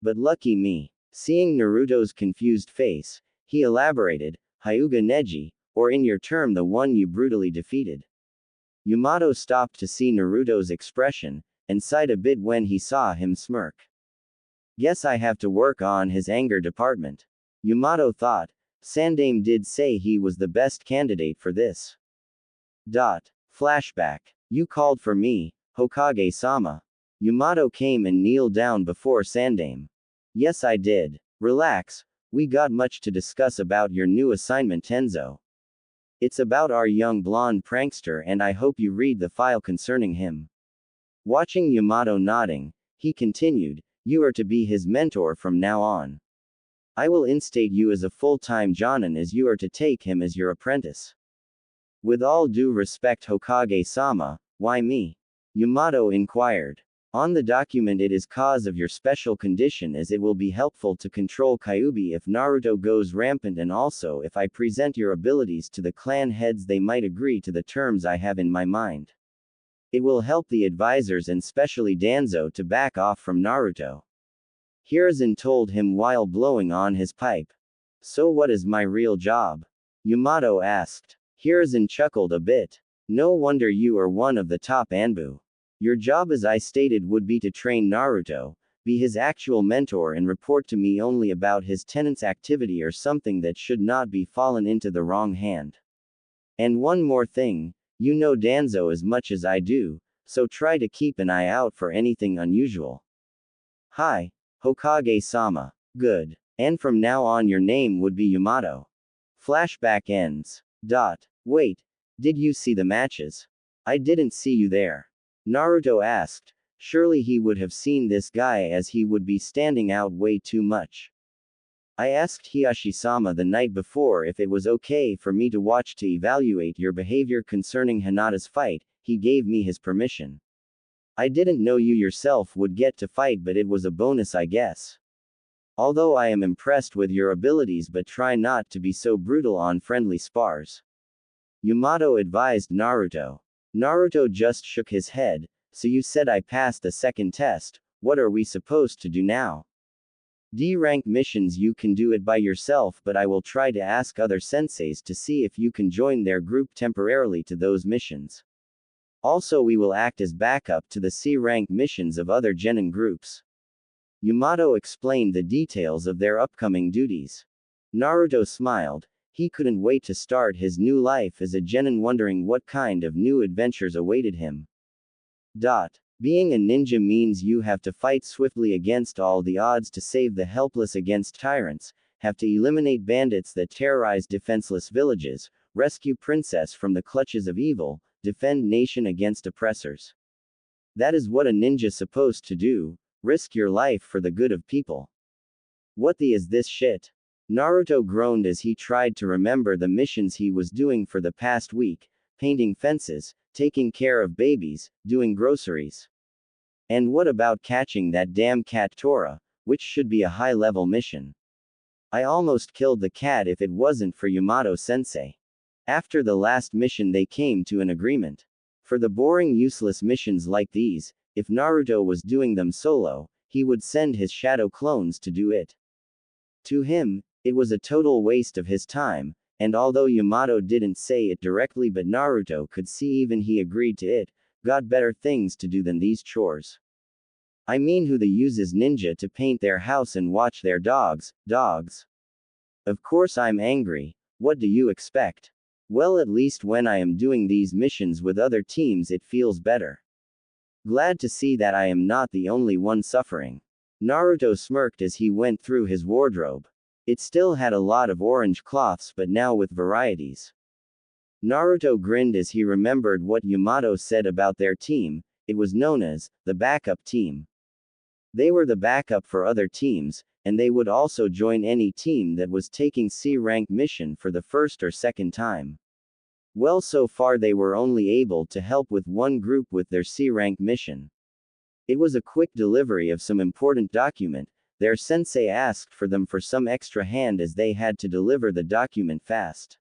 But lucky me. Seeing Naruto's confused face, he elaborated, Hyuga Neji, or in your term the one you brutally defeated. Yamato stopped to see Naruto's expression, and sighed a bit when he saw him smirk. Guess I have to work on his anger department. Yamato thought. Sandaime did say he was the best candidate for this. Flashback. You called for me, Hokage-sama. Yamato came and kneeled down before Sandaime. Yes I did. Relax, we got much to discuss about your new assignment Tenzo. It's about our young blonde prankster and I hope you read the file concerning him. Watching Yamato nodding, he continued, you are to be his mentor from now on. I will instate you as a full-time Jonin as you are to take him as your apprentice. With all due respect Hokage-sama, why me? Yamato inquired. On the document it is cause of your special condition as it will be helpful to control Kyuubi if Naruto goes rampant and also if I present your abilities to the clan heads they might agree to the terms I have in my mind. It will help the advisors and specially Danzo to back off from Naruto. Hiruzen told him while blowing on his pipe. So what is my real job? Yamato asked. Hiruzen chuckled a bit. No wonder you are one of the top Anbu. Your job as I stated would be to train Naruto, be his actual mentor and report to me only about his tenant's activity or something that should not be fallen into the wrong hand. And one more thing, you know Danzo as much as I do, so try to keep an eye out for anything unusual. Hi, Hokage-sama. Good. And from now on your name would be Yamato. Flashback ends. Wait, did you see the matches? I didn't see you there. Naruto asked. Surely he would have seen this guy as he would be standing out way too much. I asked Hiyashi-sama the night before if it was okay for me to watch to evaluate your behavior concerning Hinata's fight, he gave me his permission. I didn't know you yourself would get to fight but it was a bonus I guess. Although I am impressed with your abilities but try not to be so brutal on friendly spars. Yamato advised Naruto. Naruto just shook his head. So you said I passed the second test, what are we supposed to do now? D-rank missions you can do it by yourself but I will try to ask other senseis to see if you can join their group temporarily to those missions. Also we will act as backup to the C-rank missions of other genin groups. Yamato explained the details of their upcoming duties. Naruto smiled. He couldn't wait to start his new life as a genin wondering what kind of new adventures awaited him. Being a ninja means you have to fight swiftly against all the odds to save the helpless against tyrants, have to eliminate bandits that terrorize defenseless villages, rescue princess from the clutches of evil, defend nation against oppressors. That is what a ninja supposed to do, risk your life for the good of people. What the is this shit? Naruto groaned as he tried to remember the missions he was doing for the past week, painting fences, taking care of babies, doing groceries. And what about catching that damn cat Tora, which should be a high-level mission? I almost killed the cat if it wasn't for Yamato-sensei. After the last mission they came to an agreement. For the boring useless missions like these, if Naruto was doing them solo, he would send his shadow clones to do it. To him, it was a total waste of his time, and although Yamato didn't say it directly but Naruto could see even he agreed to it, got better things to do than these chores. I mean who the uses ninja to paint their house and watch their dogs. Of course I'm angry, what do you expect? Well at least when I am doing these missions with other teams it feels better. Glad to see that I am not the only one suffering. Naruto smirked as he went through his wardrobe. It still had a lot of orange cloths but now with varieties. Naruto grinned as he remembered what Yamato said about their team, it was known as the backup team. They were the backup for other teams, and they would also join any team that was taking C-rank mission for the first or second time. Well so far they were only able to help with one group with their C-rank mission. It was a quick delivery of some important document. Their sensei asked for them for some extra hand as they had to deliver the document fast.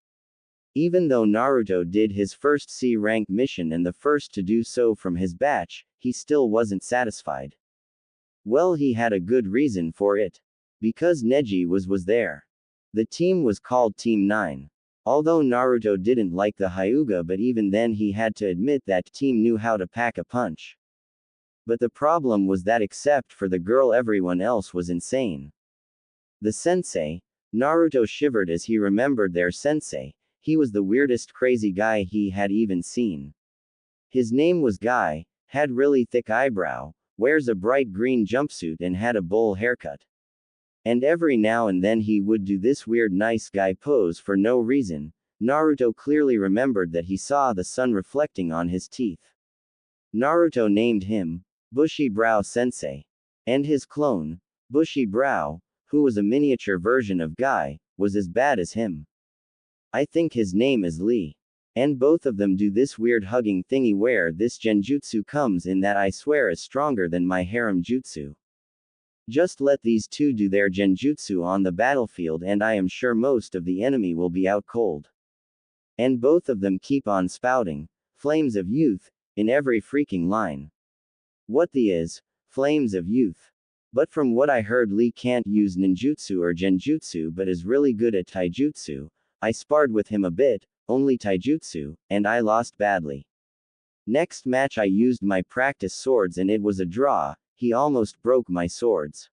Even though Naruto did his first C-rank mission and the first to do so from his batch, he still wasn't satisfied. Well he had a good reason for it. Because Neji was there. The team was called Team 9. Although Naruto didn't like the Hyuga but even then he had to admit that team knew how to pack a punch. But the problem was that except for the girl everyone else was insane. The sensei, Naruto shivered as he remembered their sensei, he was the weirdest crazy guy he had even seen. His name was Guy, had really thick eyebrow, wears a bright green jumpsuit and had a bowl haircut. And every now and then he would do this weird nice guy pose for no reason. Naruto clearly remembered that he saw the sun reflecting on his teeth. Naruto named him Bushy Brow Sensei. And his clone, Bushy Brow, who was a miniature version of Guy, was as bad as him. I think his name is Lee. And both of them do this weird hugging thingy where this genjutsu comes in that I swear is stronger than my harem jutsu. Just let these two do their genjutsu on the battlefield and I am sure most of the enemy will be out cold. And both of them keep on spouting, flames of youth, in every freaking line. What the is, flames of youth. But from what I heard Lee can't use ninjutsu or genjutsu but is really good at taijutsu. I sparred with him a bit, only taijutsu, and I lost badly. Next match I used my practice swords and it was a draw, he almost broke my swords.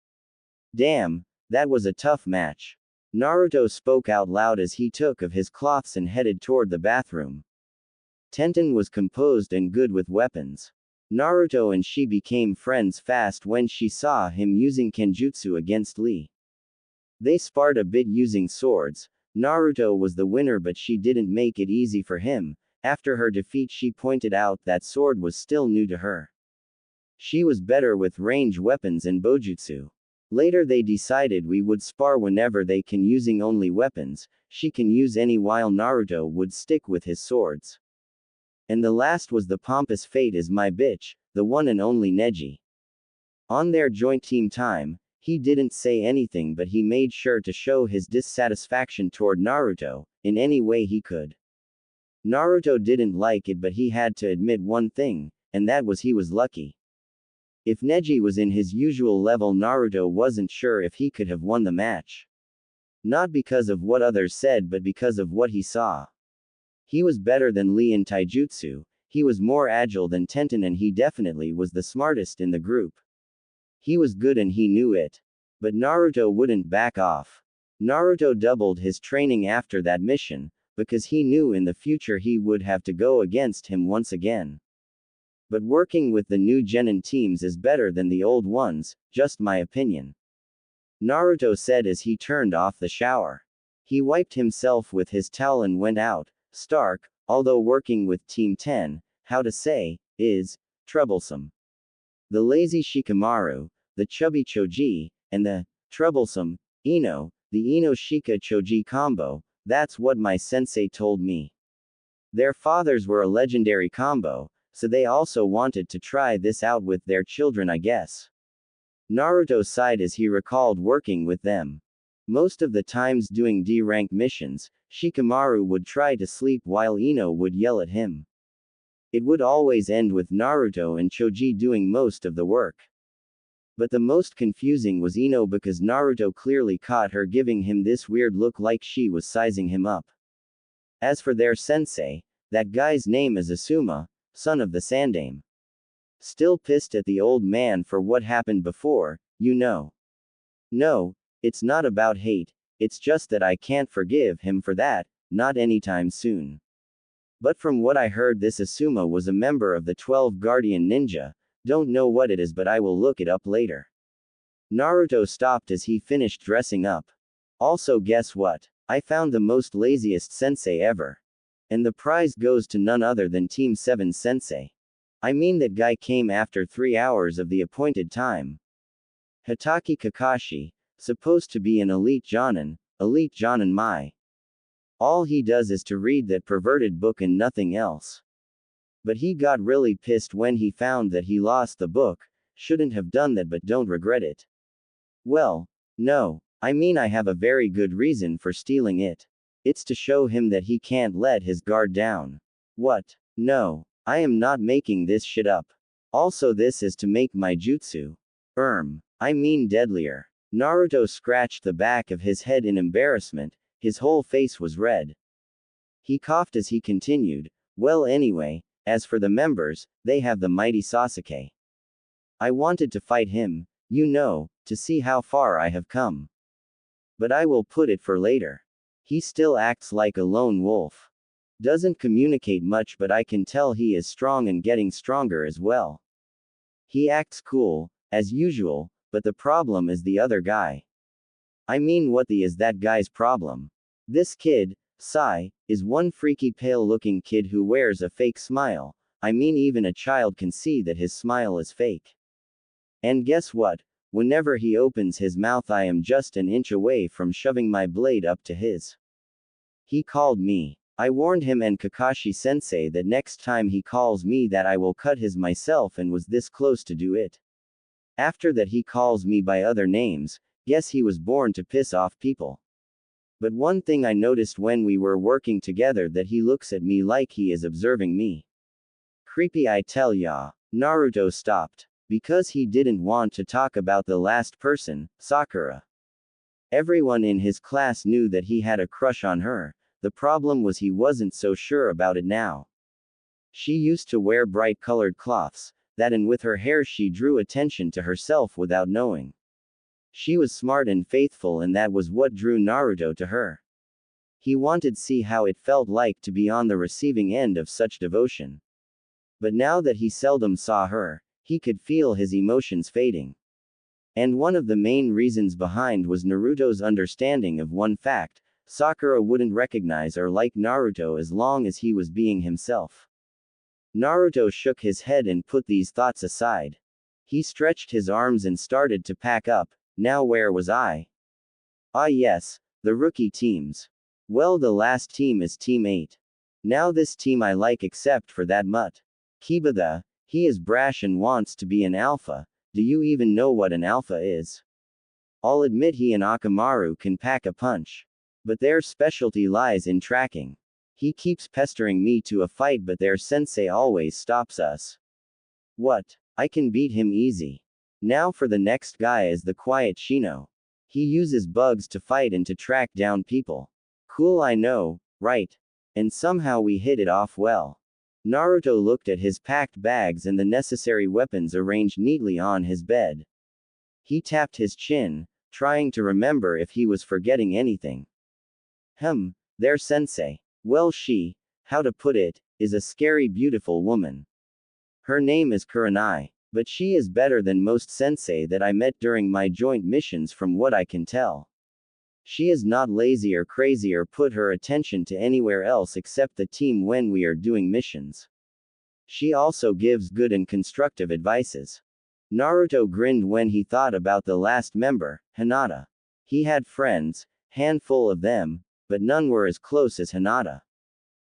Damn, that was a tough match. Naruto spoke out loud as he took of his cloths and headed toward the bathroom. Tenten was composed and good with weapons. Naruto and she became friends fast when she saw him using kenjutsu against Lee. They sparred a bit using swords. Naruto was the winner but she didn't make it easy for him. After her defeat she pointed out that sword was still new to her. She was better with range weapons and bojutsu. Later they decided we would spar whenever they can using only weapons, she can use any while Naruto would stick with his swords. And the last was the pompous fate is my bitch, the one and only Neji. On their joint team time, he didn't say anything but he made sure to show his dissatisfaction toward Naruto, in any way he could. Naruto didn't like it but he had to admit one thing, and that was he was lucky. If Neji was in his usual level Naruto wasn't sure if he could have won the match. Not because of what others said but because of what he saw. He was better than Lee in taijutsu, he was more agile than Tenten and he definitely was the smartest in the group. He was good and he knew it. But Naruto wouldn't back off. Naruto doubled his training after that mission, because he knew in the future he would have to go against him once again. But working with the new genin teams is better than the old ones, just my opinion. Naruto said as he turned off the shower. He wiped himself with his towel and went out. Stark, although working with Team 10, how to say, is troublesome. The lazy Shikamaru, the chubby Choji, and the troublesome Ino, the Ino-Shika Choji combo, that's what my sensei told me. Their fathers were a legendary combo, so they also wanted to try this out with their children I guess. Naruto sighed as he recalled working with them. Most of the times doing D-rank missions, Shikamaru would try to sleep while Ino would yell at him. It would always end with Naruto and Choji doing most of the work. But the most confusing was Ino because Naruto clearly caught her giving him this weird look like she was sizing him up. As for their sensei, that guy's name is Asuma, son of the Sandame. Still pissed at the old man for what happened before, you know. No, it's not about hate, it's just that I can't forgive him for that, not anytime soon. But from what I heard this Asuma was a member of the 12 Guardian Ninja, don't know what it is but I will look it up later. Naruto stopped as he finished dressing up. Also guess what? I found the most laziest sensei ever. And the prize goes to none other than Team 7's sensei. I mean that guy came after 3 hours of the appointed time. Hitaki Kakashi, supposed to be an elite jonin mai. All he does is to read that perverted book and nothing else. But he got really pissed when he found that he lost the book, shouldn't have done that but don't regret it. Well, no, I mean I have a very good reason for stealing it. It's to show him that he can't let his guard down. What? No, I am not making this shit up. Also this is to make my jutsu. I mean deadlier. Naruto scratched the back of his head in embarrassment, his whole face was red. He coughed as he continued, well anyway, as for the members, they have the mighty Sasuke. I wanted to fight him, you know, to see how far I have come. But I will put it for later. He still acts like a lone wolf. Doesn't communicate much but I can tell he is strong and getting stronger as well. He acts cool, as usual, but the problem is the other guy. I mean what is that guy's problem? This kid, Sai, is one freaky pale-looking kid who wears a fake smile. I mean even a child can see that his smile is fake. And guess what? Whenever he opens his mouth I am just an inch away from shoving my blade up to his. He called me I warned him and Kakashi-sensei that next time he calls me that I will cut his myself and was this close to do it. After that he calls me by other names, guess he was born to piss off people. But one thing I noticed when we were working together that he looks at me like he is observing me. Creepy I tell ya. Naruto stopped. Because he didn't want to talk about the last person, Sakura. Everyone in his class knew that he had a crush on her, the problem was he wasn't so sure about it now. She used to wear bright colored cloths, and with her hair she drew attention to herself without knowing. She was smart and faithful and that was what drew Naruto to her. He wanted to see how it felt like to be on the receiving end of such devotion. But now that he seldom saw her, he could feel his emotions fading. And one of the main reasons behind was Naruto's understanding of one fact: Sakura wouldn't recognize or like Naruto as long as he was being himself. Naruto shook his head and put these thoughts aside. He stretched his arms and started to pack up. Now where was I? Ah yes, the rookie teams. Well, the last team is Team 8. Now this team I like except for that mutt. Kiba he is brash and wants to be an alpha. Do you even know what an alpha is? I'll admit he and Akamaru can pack a punch. But their specialty lies in tracking. He keeps pestering me to a fight but their sensei always stops us. What? I can beat him easy. Now for the next guy is the quiet Shino. He uses bugs to fight and to track down people. Cool, I know, right? And somehow we hit it off well. Naruto looked at his packed bags and the necessary weapons arranged neatly on his bed. He tapped his chin, trying to remember if he was forgetting anything. Their sensei. Well, she, how to put it, is a scary beautiful woman. Her name is Kurenai, but she is better than most sensei that I met during my joint missions from what I can tell. She is not lazy or crazy or put her attention to anywhere else except the team when we are doing missions. She also gives good and constructive advices. Naruto grinned when he thought about the last member, Hinata. He had friends, handful of them, but none were as close as Hinata.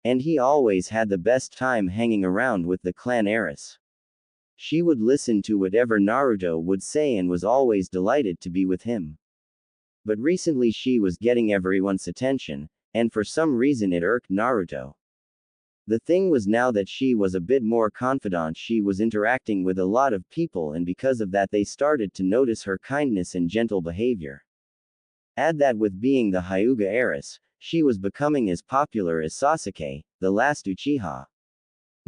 And he always had the best time hanging around with the clan heiress. She would listen to whatever Naruto would say and was always delighted to be with him. But recently she was getting everyone's attention, and for some reason it irked Naruto. The thing was now that she was a bit more confident she was interacting with a lot of people and because of that they started to notice her kindness and gentle behavior. Add that with being the Hyuga heiress, she was becoming as popular as Sasuke, the last Uchiha.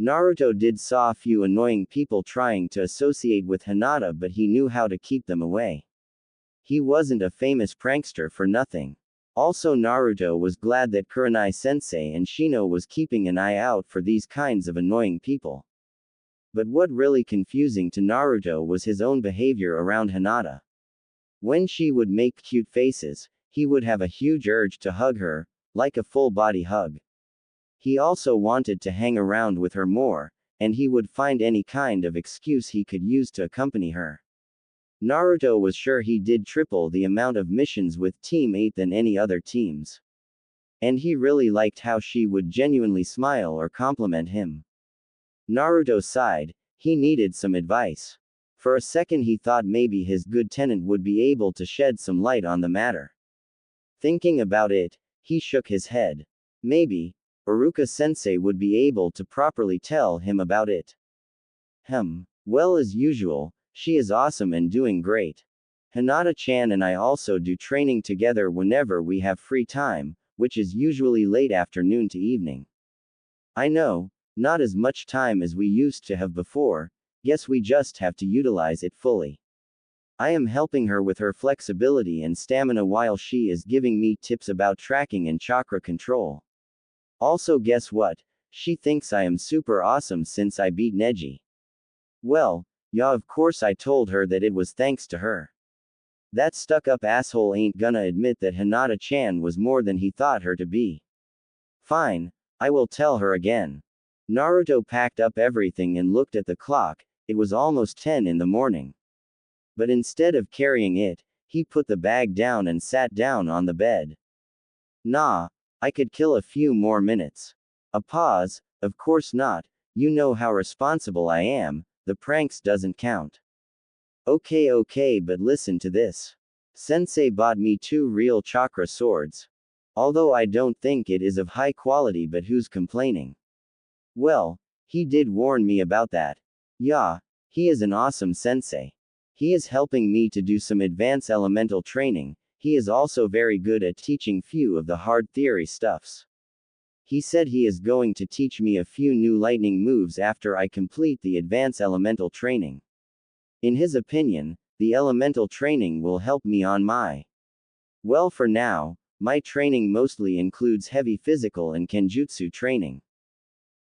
Naruto did saw a few annoying people trying to associate with Hinata but he knew how to keep them away. He wasn't a famous prankster for nothing. Also Naruto was glad that Kurenai-sensei and Shino was keeping an eye out for these kinds of annoying people. But what really confusing to Naruto was his own behavior around Hinata. When she would make cute faces, he would have a huge urge to hug her, like a full-body hug. He also wanted to hang around with her more, and he would find any kind of excuse he could use to accompany her. Naruto was sure he did triple the amount of missions with Team 8 than any other teams. And he really liked how she would genuinely smile or compliment him. Naruto sighed, he needed some advice. For a second he thought maybe his good tenant would be able to shed some light on the matter. Thinking about it, he shook his head. Maybe, Iruka-sensei would be able to properly tell him about it. Well, as usual, she is awesome and doing great. Hinata-chan and I also do training together whenever we have free time, which is usually late afternoon to evening. I know, not as much time as we used to have before, guess we just have to utilize it fully. I am helping her with her flexibility and stamina while she is giving me tips about tracking and chakra control. Also guess what? She thinks I am super awesome since I beat Neji. Well, yeah, of course I told her that it was thanks to her. That stuck-up asshole ain't gonna admit that Hinata-chan was more than he thought her to be. Fine, I will tell her again. Naruto packed up everything and looked at the clock, it was almost 10 in the morning. But instead of carrying it, he put the bag down and sat down on the bed. Nah, I could kill a few more minutes. A pause. Of course not. You know how responsible I am. The pranks doesn't count. Okay, but listen to this. Sensei bought me 2 real chakra swords. Although I don't think it is of high quality, but who's complaining? Well, he did warn me about that. Yeah, he is an awesome sensei. He is helping me to do some advanced elemental training. He is also very good at teaching few of the hard theory stuffs. He said he is going to teach me a few new lightning moves after I complete the advanced elemental training. In his opinion, the elemental training will help me on my. Well, for now, my training mostly includes heavy physical and kenjutsu training.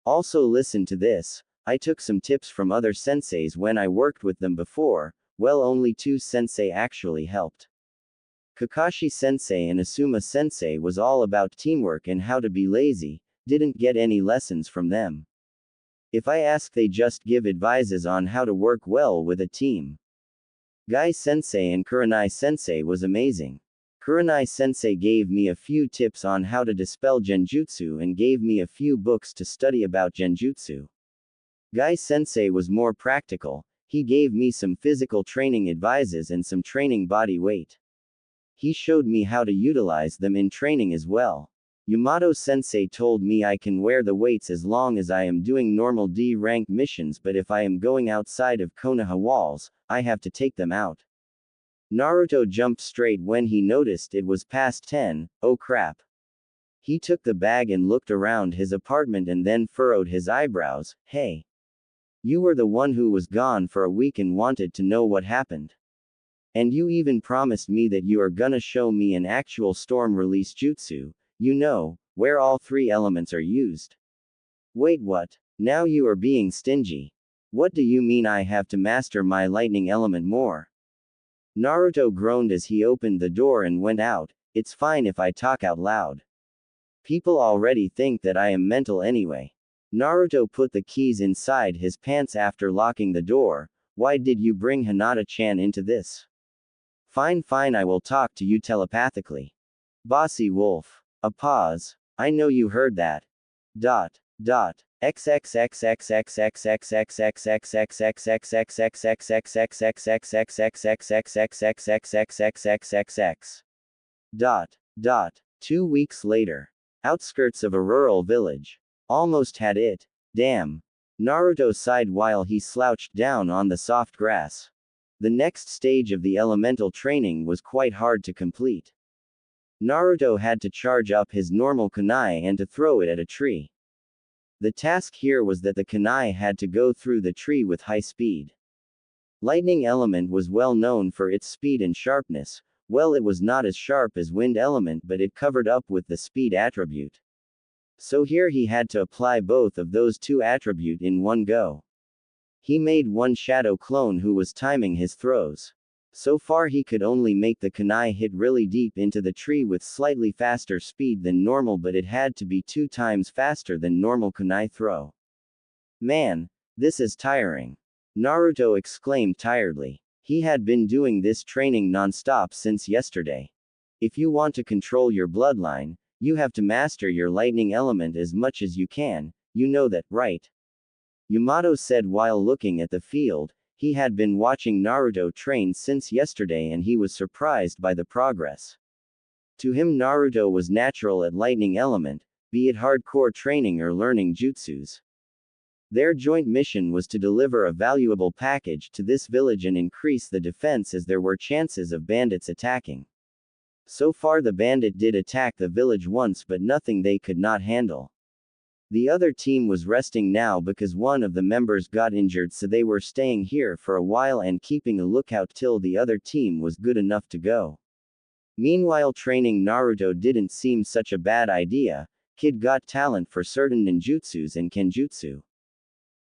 Also, listen to this. I took some tips from other senseis when I worked with them before. Well, only 2 sensei actually helped. Kakashi sensei and Asuma sensei was all about teamwork and how to be lazy, didn't get any lessons from them. If I ask, they just give advices on how to work well with a team. Gai sensei and Kurenai sensei was amazing. Kurenai sensei gave me a few tips on how to dispel genjutsu and gave me a few books to study about genjutsu. Gai sensei was more practical. He gave me some physical training advices and some training body weight. He showed me how to utilize them in training as well. Yamato sensei told me I can wear the weights as long as I am doing normal D rank missions, but if I am going outside of Konoha walls, I have to take them out. Naruto jumped straight when he noticed it was past 10, oh crap. He took the bag and looked around his apartment and then furrowed his eyebrows. Hey. You were the one who was gone for a week and wanted to know what happened. And you even promised me that you are gonna show me an actual storm release jutsu, you know, where all 3 elements are used. Wait, what? Now you are being stingy. What do you mean I have to master my lightning element more? Naruto groaned as he opened the door and went out. It's fine if I talk out loud. People already think that I am mental anyway. Naruto put the keys inside his pants after locking the door. Why did you bring Hinata-chan into this? Fine, I will talk to you telepathically. Bossy wolf. A pause. I know you heard that. Dot. 2 weeks later. Outskirts of a rural village. Almost had it. Damn. Naruto sighed while he slouched down on the soft grass. The next stage of the elemental training was quite hard to complete. Naruto had to charge up his normal kunai and to throw it at a tree. The task here was that the kunai had to go through the tree with high speed. Lightning element was well known for its speed and sharpness. Well, it was not as sharp as wind element, but it covered up with the speed attribute. So here he had to apply both of those 2 attributes in one go. He made one shadow clone who was timing his throws. So far he could only make the kunai hit really deep into the tree with slightly faster speed than normal, but it had to be 2 times faster than normal kunai throw. Man, this is tiring. Naruto exclaimed tiredly. He had been doing this training non-stop since yesterday. If you want to control your bloodline, you have to master your lightning element as much as you can, you know that, right? Yamato said while looking at the field. He had been watching Naruto train since yesterday and he was surprised by the progress. To him, Naruto was natural at lightning element, be it hardcore training or learning jutsus. Their joint mission was to deliver a valuable package to this village and increase the defense as there were chances of bandits attacking. So far the bandit did attack the village once, but nothing they could not handle. The other team was resting now because one of the members got injured, so they were staying here for a while and keeping a lookout till the other team was good enough to go. Meanwhile, training Naruto didn't seem such a bad idea. Kid got talent for certain ninjutsus and kenjutsu.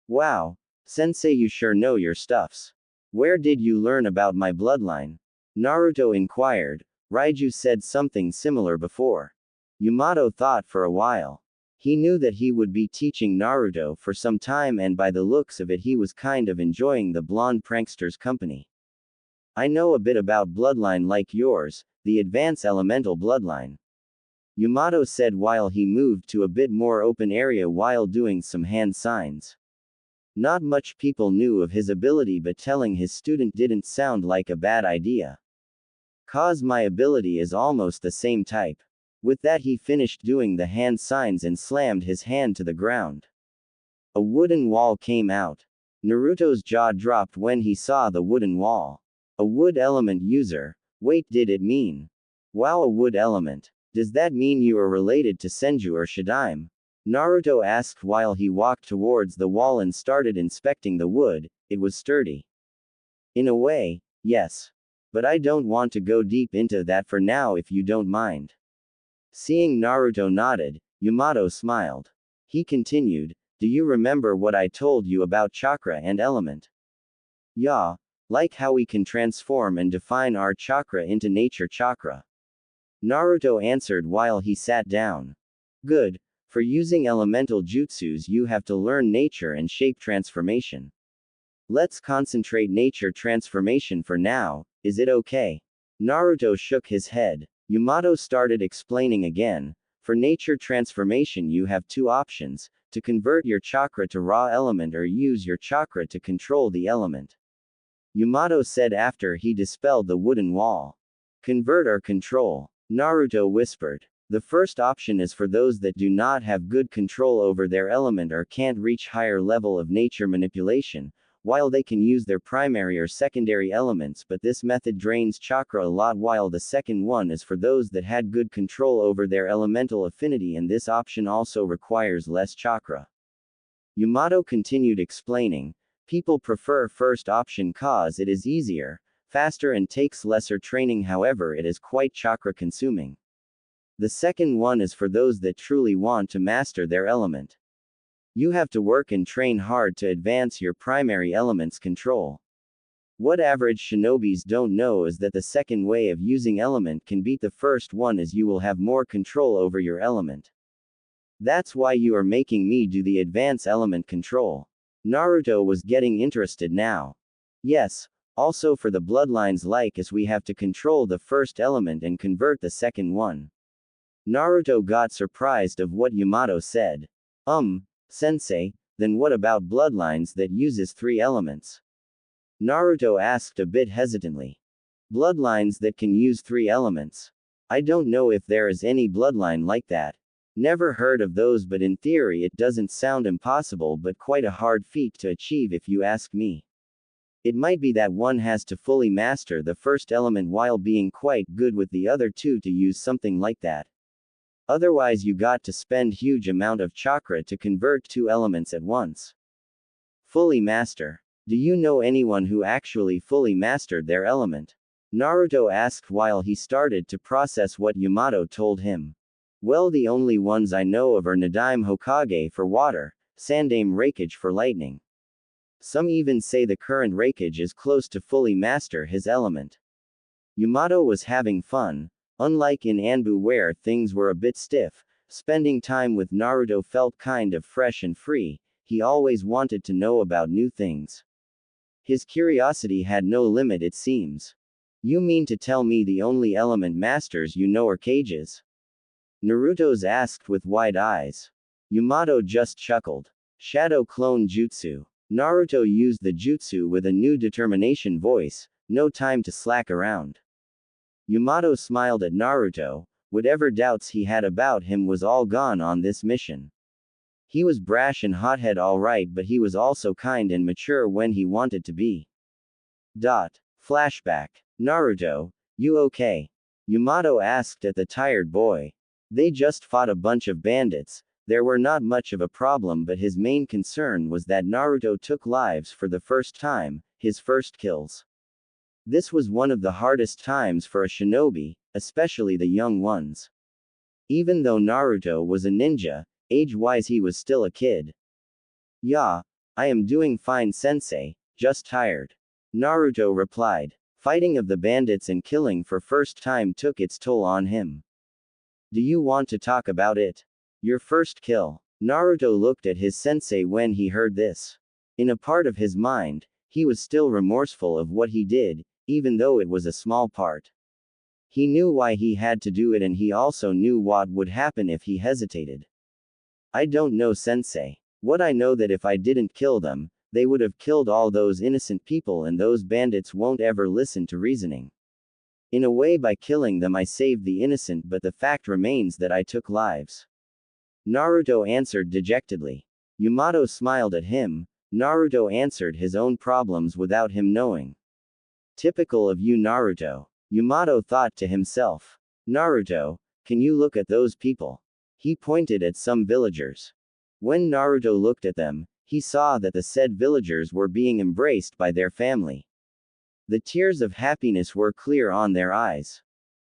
Wow, sensei, you sure know your stuffs. Where did you learn about my bloodline? Naruto inquired. Raiju said something similar before. Yamato thought for a while. He knew that he would be teaching Naruto for some time, and by the looks of it he was kind of enjoying the blonde prankster's company. I know a bit about bloodline like yours, the advanced elemental bloodline. Yamato said while he moved to a bit more open area while doing some hand signs. Not much people knew of his ability, but telling his student didn't sound like a bad idea. Cause my ability is almost the same type. With that he finished doing the hand signs and slammed his hand to the ground. A wooden wall came out. Naruto's jaw dropped when he saw the wooden wall. A wood element user. Wait, did it mean? Wow, a wood element. Does that mean you are related to Senju or Shadaime? Naruto asked while he walked towards the wall and started inspecting the wood. It was sturdy. In a way, yes. But I don't want to go deep into that for now if you don't mind. Seeing Naruto nodded, Yamato smiled. He continued, do you remember what I told you about chakra and element? Yeah, like how we can transform and define our chakra into nature chakra. Naruto answered while he sat down. Good. For using elemental jutsus you have to learn nature and shape transformation. Let's concentrate nature transformation for now, is it okay? Naruto shook his head. Yamato started explaining again. For nature transformation you have two options, to convert your chakra to raw element or use your chakra to control the element. Yamato said after he dispelled the wooden wall. Convert or control? Naruto whispered. The first option is for those that do not have good control over their element or can't reach higher level of nature manipulation, while they can use their primary or secondary elements, but this method drains chakra a lot, while the second one is for those that had good control over their elemental affinity, and this option also requires less chakra. Yamato continued explaining. People prefer first option cause it is easier, faster and takes lesser training, however it is quite chakra consuming. The second one is for those that truly want to master their element. You have to work and train hard to advance your primary element's control. What average shinobis don't know is that the second way of using element can beat the first one, as you will have more control over your element. That's why you are making me do the advance element control. Naruto was getting interested now. Yes, also for the bloodlines like us we have to control the first element and convert the second one. Naruto got surprised of what Yamato said. Sensei, then what about bloodlines that uses three elements? Naruto asked a bit hesitantly. Bloodlines that can use three elements? I don't know if there is any bloodline like that. Never heard of those, but in theory it doesn't sound impossible, but quite a hard feat to achieve if you ask me. It might be that one has to fully master the first element while being quite good with the other two to use something like that. Otherwise you got to spend huge amount of chakra to convert two elements at once. Fully master. Do you know anyone who actually fully mastered their element? Naruto asked while he started to process what Yamato told him. Well, the only ones I know of are Nadaime Hokage for water, Sandaime Raikage for lightning. Some even say the current Raikage is close to fully master his element. Yamato was having fun. Unlike in Anbu where things were a bit stiff, spending time with Naruto felt kind of fresh and free. He always wanted to know about new things. His curiosity had no limit, it seems. You mean to tell me the only element masters you know are Kages? Naruto's asked with wide eyes. Yamato just chuckled. Shadow Clone Jutsu. Naruto used the jutsu with a new determination voice, no time to slack around. Yamato smiled at Naruto. Whatever doubts he had about him was all gone on this mission. He was brash and hothead alright, but he was also kind and mature when he wanted to be. Flashback. Naruto, you okay? Yamato asked at the tired boy. They just fought a bunch of bandits. There were not much of a problem, but his main concern was that Naruto took lives for the first time, his first kills. This was one of the hardest times for a shinobi, especially the young ones. Even though Naruto was a ninja, age-wise he was still a kid. Yeah, I am doing fine, sensei, just tired. Naruto replied. Fighting of the bandits and killing for first time took its toll on him. Do you want to talk about it? Your first kill. Naruto looked at his sensei when he heard this. In a part of his mind, he was still remorseful of what he did, even though it was a small part. He knew why he had to do it and he also knew what would happen if he hesitated. I don't know, sensei. What I know that if I didn't kill them, they would have killed all those innocent people and those bandits won't ever listen to reasoning. In a way by killing them I saved the innocent but the fact remains that I took lives. Naruto answered dejectedly. Yamato smiled at him. Naruto answered his own problems without him knowing. Typical of you, Naruto. Yamato thought to himself. Naruto, can you look at those people? He pointed at some villagers. When Naruto looked at them, he saw that the said villagers were being embraced by their family. The tears of happiness were clear on their eyes.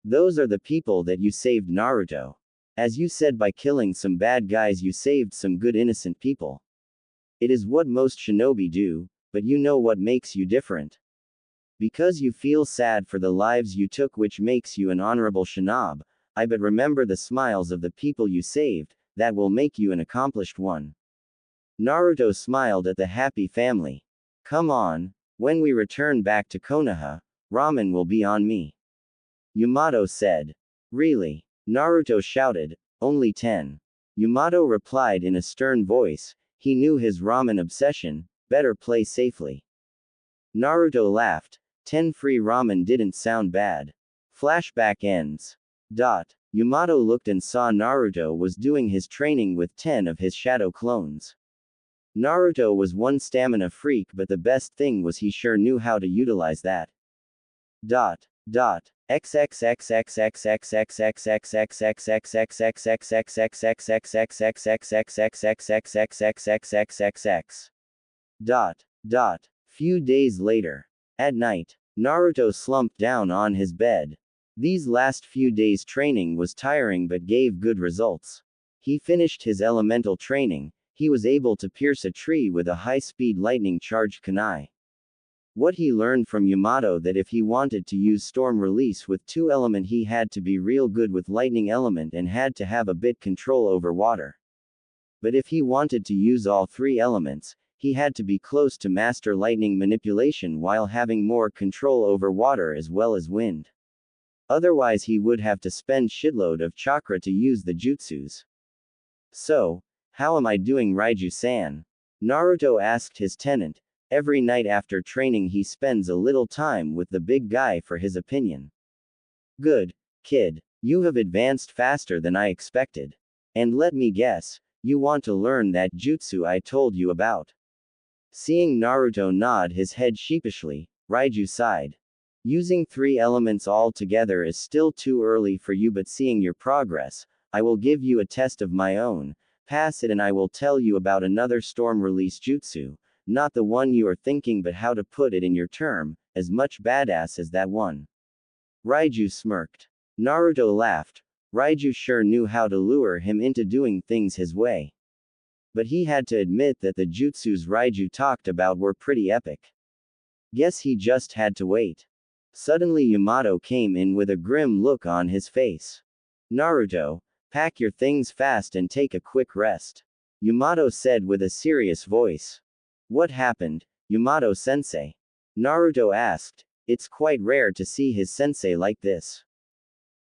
Those are the people that you saved, Naruto. As you said, by killing some bad guys you saved some good innocent people. It is what most shinobi do, but you know what makes you different. Because you feel sad for the lives you took, which makes you an honorable shinobi. But remember the smiles of the people you saved, that will make you an accomplished one. Naruto smiled at the happy family. Come on, when we return back to Konoha, ramen will be on me. Yamato said. Really? Naruto shouted. Only 10. Yamato replied in a stern voice. He knew his ramen obsession. Better play safely. Naruto laughed. 10 free ramen didn't sound bad. Flashback ends. Yamato looked and saw Naruto was doing his training with 10 of his shadow clones. Naruto was one stamina freak, but the best thing was he sure knew how to utilize that. Few days later. At night, Naruto slumped down on his bed. These last few days training was tiring but gave good results. He finished his elemental training. He was able to pierce a tree with a high-speed lightning-charged kunai. What he learned from Yamato that if he wanted to use storm release with 2 element he had to be real good with lightning element and had to have a bit control over water. But if he wanted to use all 3 elements, he had to be close to master lightning manipulation while having more control over water as well as wind. Otherwise he would have to spend shitload of chakra to use the jutsus. So, how am I doing, Raiju-san? Naruto asked his tenant. Every night after training he spends a little time with the big guy for his opinion. Good, kid. You have advanced faster than I expected. And let me guess, you want to learn that jutsu I told you about. Seeing Naruto nod his head sheepishly, Raiju sighed. Using 3 elements all together is still too early for you, but seeing your progress, I will give you a test of my own. Pass it and I will tell you about another storm release jutsu, not the one you are thinking but how to put it in your term, as much badass as that one. Raiju smirked. Naruto laughed. Raiju sure knew how to lure him into doing things his way. But he had to admit that the jutsus Raiju talked about were pretty epic. Guess he just had to wait. Suddenly Yamato came in with a grim look on his face. Naruto, pack your things fast and take a quick rest. Yamato said with a serious voice. What happened, Yamato-sensei? Naruto asked. It's quite rare to see his sensei like this.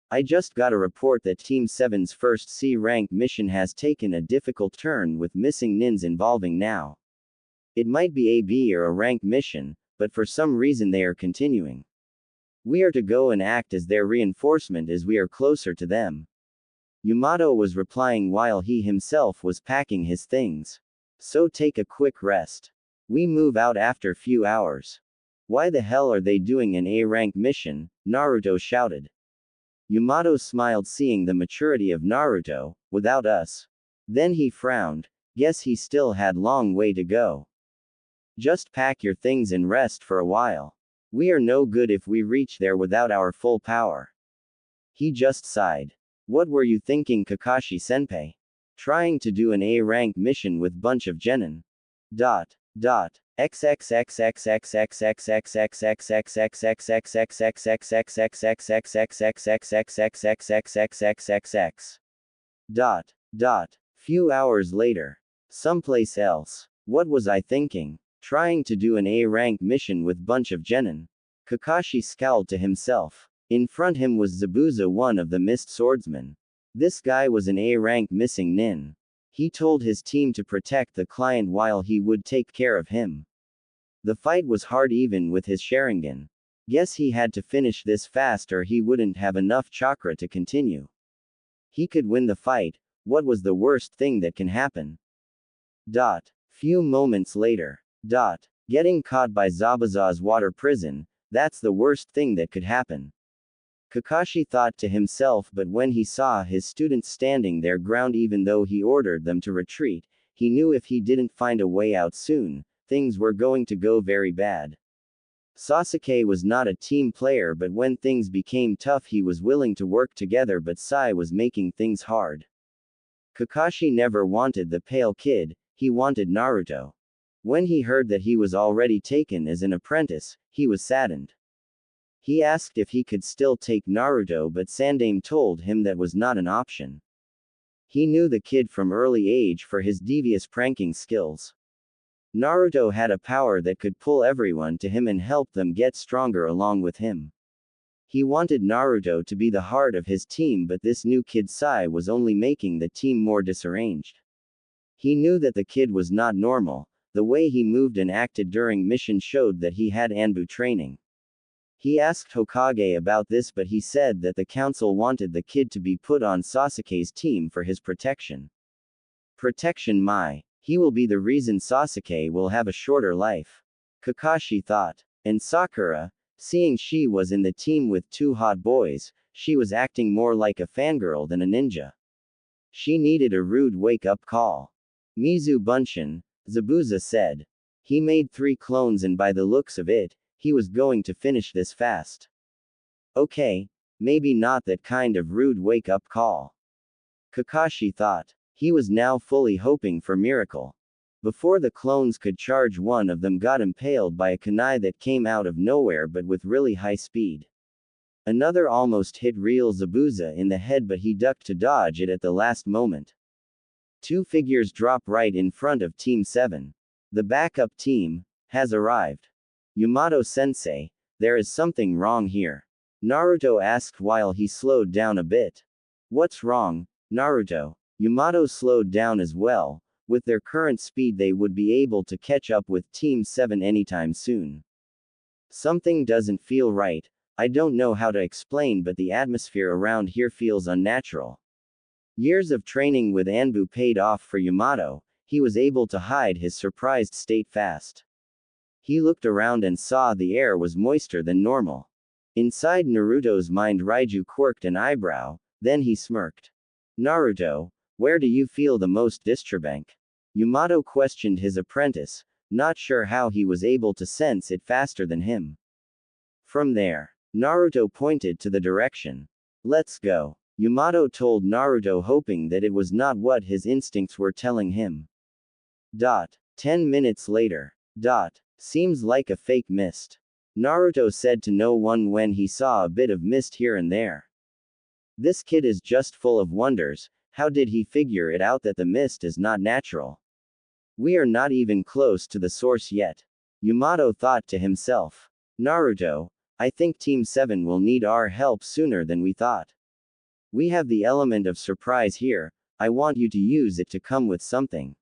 I just got a report that Team 7's first C-rank mission has taken a difficult turn with missing nins involving now. It might be a B or a rank mission, but for some reason they are continuing. We are to go and act as their reinforcement as we are closer to them. Yamato was replying while he himself was packing his things. So take a quick rest. We move out after few hours. Why the hell are they doing an A-rank mission? Naruto shouted. Yamato smiled seeing the maturity of Naruto. Without us. Then he frowned. Guess he still had long way to go. Just pack your things and rest for a while. We are no good if we reach there without our full power. He just sighed. What were you thinking, Kakashi-senpai? Trying to do an A-rank mission with bunch of genin. Few hours later. Someplace else. What was I thinking? Trying to do an A-rank mission with bunch of genin. Kakashi scowled to himself. In front him was Zabuza, one of the mist swordsmen. This guy was an A-rank missing nin. He told his team to protect the client while he would take care of him. The fight was hard even with his Sharingan. Guess he had to finish this fast or he wouldn't have enough chakra to continue. He could win the fight. What was the worst thing that can happen? Few moments later. Getting caught by Zabuza's water prison, that's the worst thing that could happen. Kakashi thought to himself, but when he saw his students standing their ground even though he ordered them to retreat, he knew if he didn't find a way out soon, things were going to go very bad. Sasuke was not a team player, but when things became tough he was willing to work together, but Sai was making things hard. Kakashi never wanted the pale kid, he wanted Naruto. When he heard that he was already taken as an apprentice, he was saddened. He asked if he could still take Naruto, but Sandaime told him that was not an option. He knew the kid from early age for his devious pranking skills. Naruto had a power that could pull everyone to him and help them get stronger along with him. He wanted Naruto to be the heart of his team, but this new kid Sai was only making the team more disarranged. He knew that the kid was not normal. The way he moved and acted during mission showed that he had Anbu training. He asked Hokage about this, but he said that the council wanted the kid to be put on Sasuke's team for his protection. Protection my. He will be the reason Sasuke will have a shorter life. Kakashi thought. And Sakura, seeing she was in the team with two hot boys, she was acting more like a fangirl than a ninja. She needed a rude wake-up call. Mizu Bunshin, Zabuza said. He made 3 clones and by the looks of it, he was going to finish this fast. Okay, maybe not that kind of rude wake-up call. Kakashi thought. He was now fully hoping for miracle. Before the clones could charge, one of them got impaled by a kunai that came out of nowhere but with really high speed. Another almost hit real Zabuza in the head, but he ducked to dodge it at the last moment. 2 figures drop right in front of Team 7. The backup team has arrived. Yamato-sensei, there is something wrong here. Naruto asked while he slowed down a bit. What's wrong, Naruto? Yamato slowed down as well. With their current speed they would be able to catch up with Team 7 anytime soon. Something doesn't feel right. I don't know how to explain, but the atmosphere around here feels unnatural. Years of training with Anbu paid off for Yamato. He was able to hide his surprised state fast. He looked around and saw the air was moister than normal. Inside Naruto's mind, Raiju quirked an eyebrow, then he smirked. Naruto, where do you feel the most disturbance? Yamato questioned his apprentice, not sure how he was able to sense it faster than him. From there, Naruto pointed to the direction. Let's go. Yamato told Naruto, hoping that it was not what his instincts were telling him. 10 minutes later. Seems like a fake mist. Naruto said to no one when he saw a bit of mist here and there. This kid is just full of wonders. How did he figure it out that the mist is not natural? We are not even close to the source yet. Yamato thought to himself. Naruto, I think Team 7 will need our help sooner than we thought. We have the element of surprise here. I want you to use it to come with something.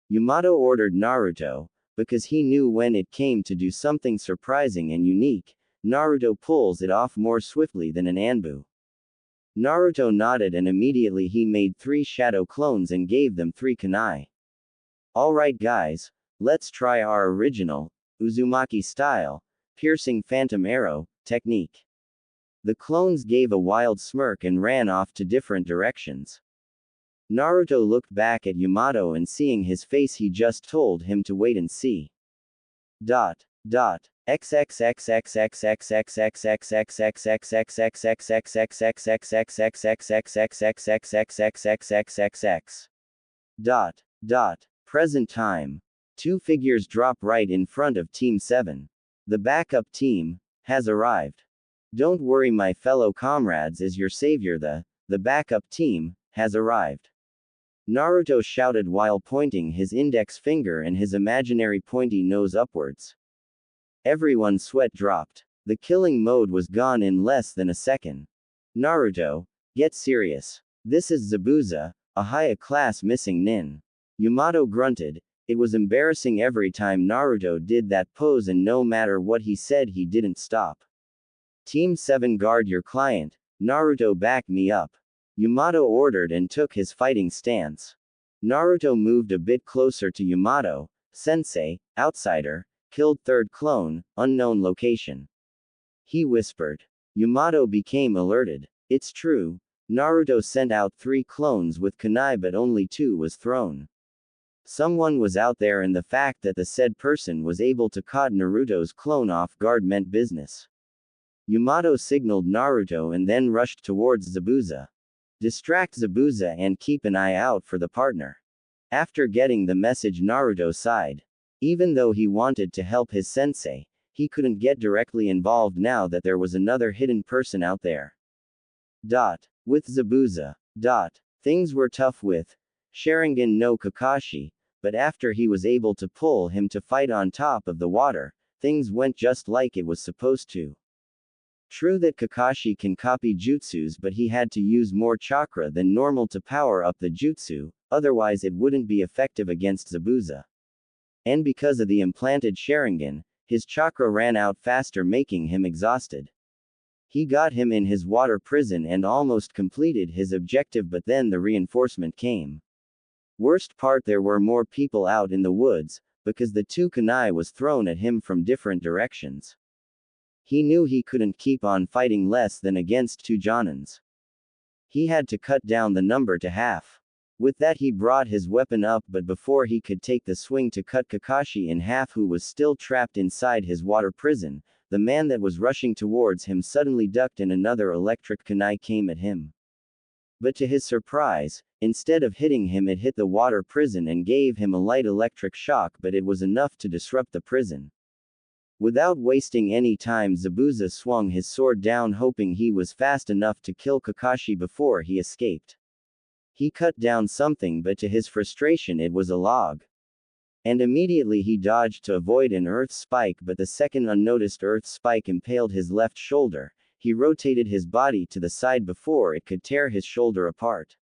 Yamato ordered Naruto, because he knew when it came to do something surprising and unique, Naruto pulls it off more swiftly than an Anbu. Naruto nodded and immediately he made 3 shadow clones and gave them 3 kunai. Alright guys, let's try our original, Uzumaki style, piercing phantom arrow, technique. The clones gave a wild smirk and ran off to different directions. Naruto looked back at Yamato and seeing his face he just told him to wait and see. Present time. 2 figures drop right in front of Team 7. The backup team has arrived. Don't worry my fellow comrades, as your savior the backup team has arrived. Naruto shouted while pointing his index finger and his imaginary pointy nose upwards. Everyone's sweat dropped. The killing mode was gone in less than a second. Naruto, get serious. This is Zabuza, a high-class missing nin. Yamato grunted. It was embarrassing every time Naruto did that pose, and no matter what he said he didn't stop. Team 7, guard your client. Naruto, back me up. Yamato ordered and took his fighting stance. Naruto moved a bit closer to Yamato. Sensei, outsider, killed third clone, unknown location. He whispered. Yamato became alerted. It's true. Naruto sent out 3 clones with kunai, but only 2 was thrown. Someone was out there, and the fact that the said person was able to caught Naruto's clone off guard meant business. Yamato signaled Naruto and then rushed towards Zabuza. Distract Zabuza and keep an eye out for the partner. After getting the message, Naruto sighed. Even though he wanted to help his sensei, he couldn't get directly involved now that there was another hidden person out there. With Zabuza. Things were tough with Sharingan no Kakashi, but after he was able to pull him to fight on top of the water, things went just like it was supposed to. True that Kakashi can copy jutsus, but he had to use more chakra than normal to power up the jutsu, otherwise it wouldn't be effective against Zabuza. And because of the implanted Sharingan, his chakra ran out faster, making him exhausted. He got him in his water prison and almost completed his objective, but then the reinforcement came. Worst part, there were more people out in the woods, because the 2 kunai was thrown at him from different directions. He knew he couldn't keep on fighting less than against 2 Jonins. He had to cut down the number to half. With that, he brought his weapon up, but before he could take the swing to cut Kakashi in half, who was still trapped inside his water prison, the man that was rushing towards him suddenly ducked and another electric kunai came at him. But to his surprise, instead of hitting him, it hit the water prison and gave him a light electric shock, but it was enough to disrupt the prison. Without wasting any time, Zabuza swung his sword down, hoping he was fast enough to kill Kakashi before he escaped. He cut down something, but to his frustration it was a log. And immediately he dodged to avoid an earth spike, but the second unnoticed earth spike impaled his left shoulder. He rotated his body to the side before it could tear his shoulder apart.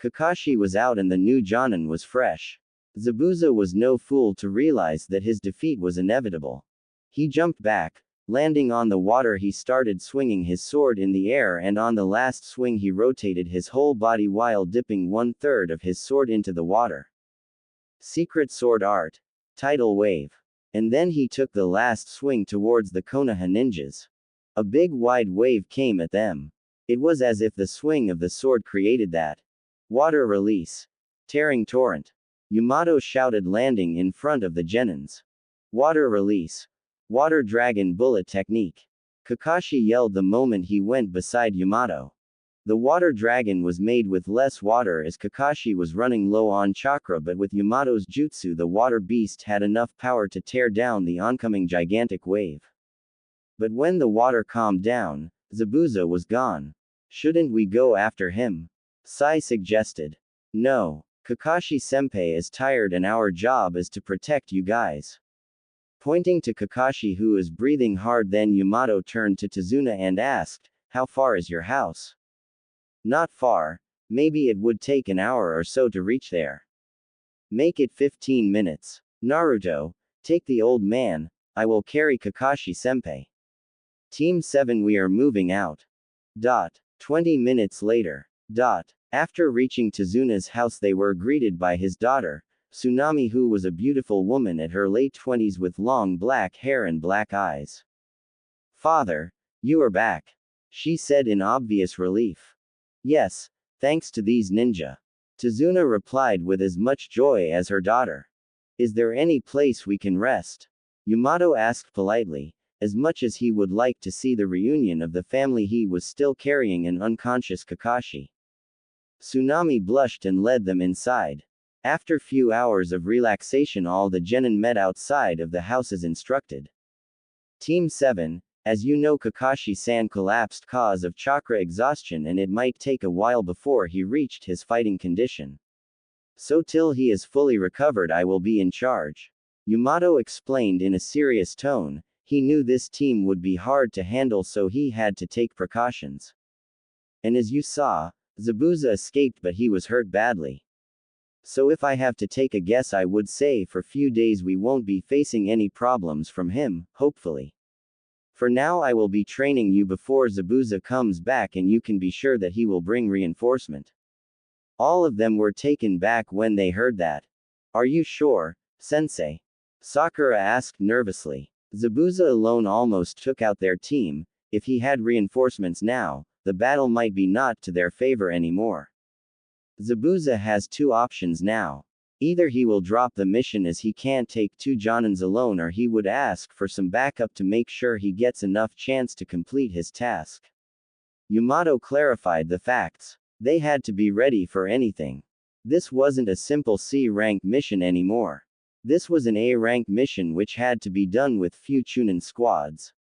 Kakashi was out and the new Jonin was fresh. Zabuza was no fool to realize that his defeat was inevitable. He jumped back. Landing on the water, he started swinging his sword in the air, and on the last swing he rotated his whole body while dipping 1/3 of his sword into the water. Secret Sword Art. Tidal Wave. And then he took the last swing towards the Konoha ninjas. A big wide wave came at them. It was as if the swing of the sword created that water release. Tearing torrent. Yamato shouted, landing in front of the Genins. Water release. Water dragon bullet technique. Kakashi yelled the moment he went beside Yamato. The water dragon was made with less water as Kakashi was running low on chakra, but with Yamato's jutsu the water beast had enough power to tear down the oncoming gigantic wave. But when the water calmed down, Zabuza was gone. Shouldn't we go after him? Sai suggested. No. Kakashi-senpai is tired and our job is to protect you guys. Pointing to Kakashi, who is breathing hard, then Yamato turned to Tazuna and asked, how far is your house? Not far. Maybe it would take an hour or so to reach there. Make it 15 minutes. Naruto, take the old man, I will carry Kakashi-senpai. Team 7, we are moving out. 20 minutes later. After reaching Tazuna's house, they were greeted by his daughter, Tsunami, who was a beautiful woman at her late 20s with long black hair and black eyes. Father, you are back, she said in obvious relief. Yes, thanks to these ninja. Tazuna replied with as much joy as her daughter. Is there any place we can rest? Yamato asked politely. As much as he would like to see the reunion of the family, he was still carrying an unconscious Kakashi. Tsunami blushed and led them inside. After few hours of relaxation, all the genin met outside of the house as instructed. Team 7, as you know, Kakashi-san collapsed cause of chakra exhaustion, and it might take a while before he reached his fighting condition. So till he is fully recovered, I will be in charge. Yamato explained in a serious tone. He knew this team would be hard to handle, so he had to take precautions. And as you saw, Zabuza escaped, but he was hurt badly. So if I have to take a guess, I would say for few days we won't be facing any problems from him, hopefully. For now I will be training you before Zabuza comes back, and you can be sure that he will bring reinforcement. All of them were taken back when they heard that. Are you sure, sensei? Sakura asked nervously. Zabuza alone almost took out their team. If he had reinforcements now, the battle might be not to their favor anymore. Zabuza has two options now. Either he will drop the mission as he can't take two Jonins alone, or he would ask for some backup to make sure he gets enough chance to complete his task. Yamato clarified the facts. They had to be ready for anything. This wasn't a simple C-rank mission anymore. This was an A-rank mission which had to be done with few Chunin squads.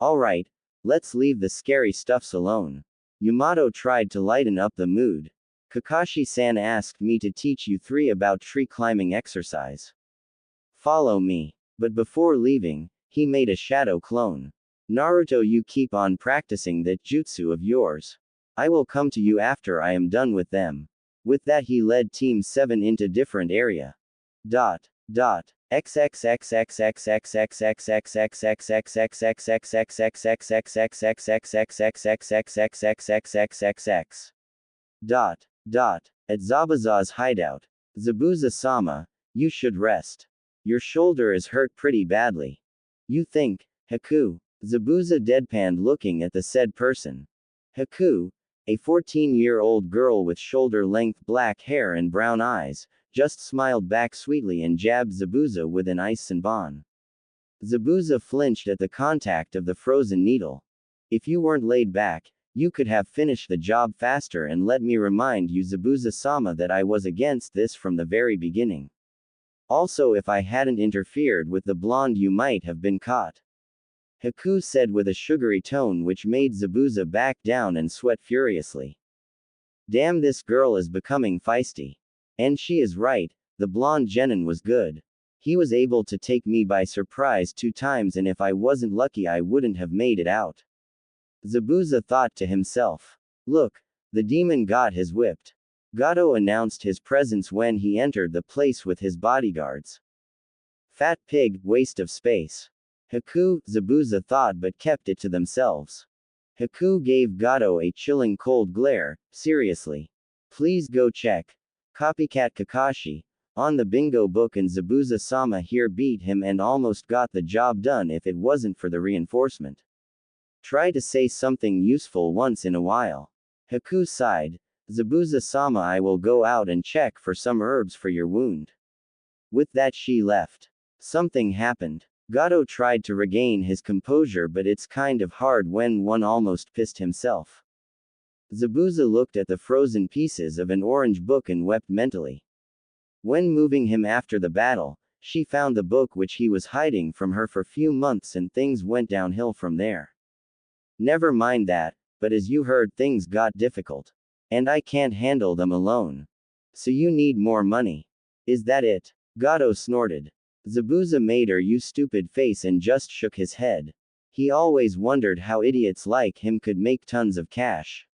Alright, let's leave the scary stuffs alone. Yamato tried to lighten up the mood. Kakashi-san asked me to teach you 3 about tree climbing exercise. Follow me. But before leaving, he made a shadow clone. Naruto, you keep on practicing that jutsu of yours. I will come to you after I am done with them. With that he led Team 7 into different area. At Zabuza's hideout. Zabuza-sama, you should rest. Your shoulder is hurt pretty badly. You think, Haku? Zabuza deadpanned, looking at the said person. Haku, a 14-year-old girl with shoulder-length black hair and brown eyes, just smiled back sweetly and jabbed Zabuza with an ice senbon. Zabuza flinched at the contact of the frozen needle. If you weren't laid back, you could have finished the job faster, and let me remind you, Zabuza-sama, that I was against this from the very beginning. Also, if I hadn't interfered with the blonde, you might have been caught. Haku said with a sugary tone which made Zabuza back down and sweat furiously. Damn, this girl is becoming feisty. And she is right, the blonde genin was good. He was able to take me by surprise 2 times, and if I wasn't lucky I wouldn't have made it out. Zabuza thought to himself. Look, the demon god has whipped. Godo announced his presence when he entered the place with his bodyguards. Fat pig, waste of space. Haku, Zabuza thought, but kept it to themselves. Haku gave Godo a chilling cold glare. Seriously? Please go check. Copycat Kakashi, on the bingo book, and Zabuza-sama here beat him and almost got the job done if it wasn't for the reinforcement. Try to say something useful once in a while. Haku sighed. Zabuza-sama, I will go out and check for some herbs for your wound. With that she left. Something happened. Godo tried to regain his composure, but it's kind of hard when one almost pissed himself. Zabuza looked at the frozen pieces of an orange book and wept mentally. When moving him after the battle, she found the book which he was hiding from her for few months, and things went downhill from there. Never mind that, but as you heard, things got difficult. And I can't handle them alone. So you need more money. Is that it? Godo snorted. Zabuza made her "you stupid" face and just shook his head. He always wondered how idiots like him could make tons of cash.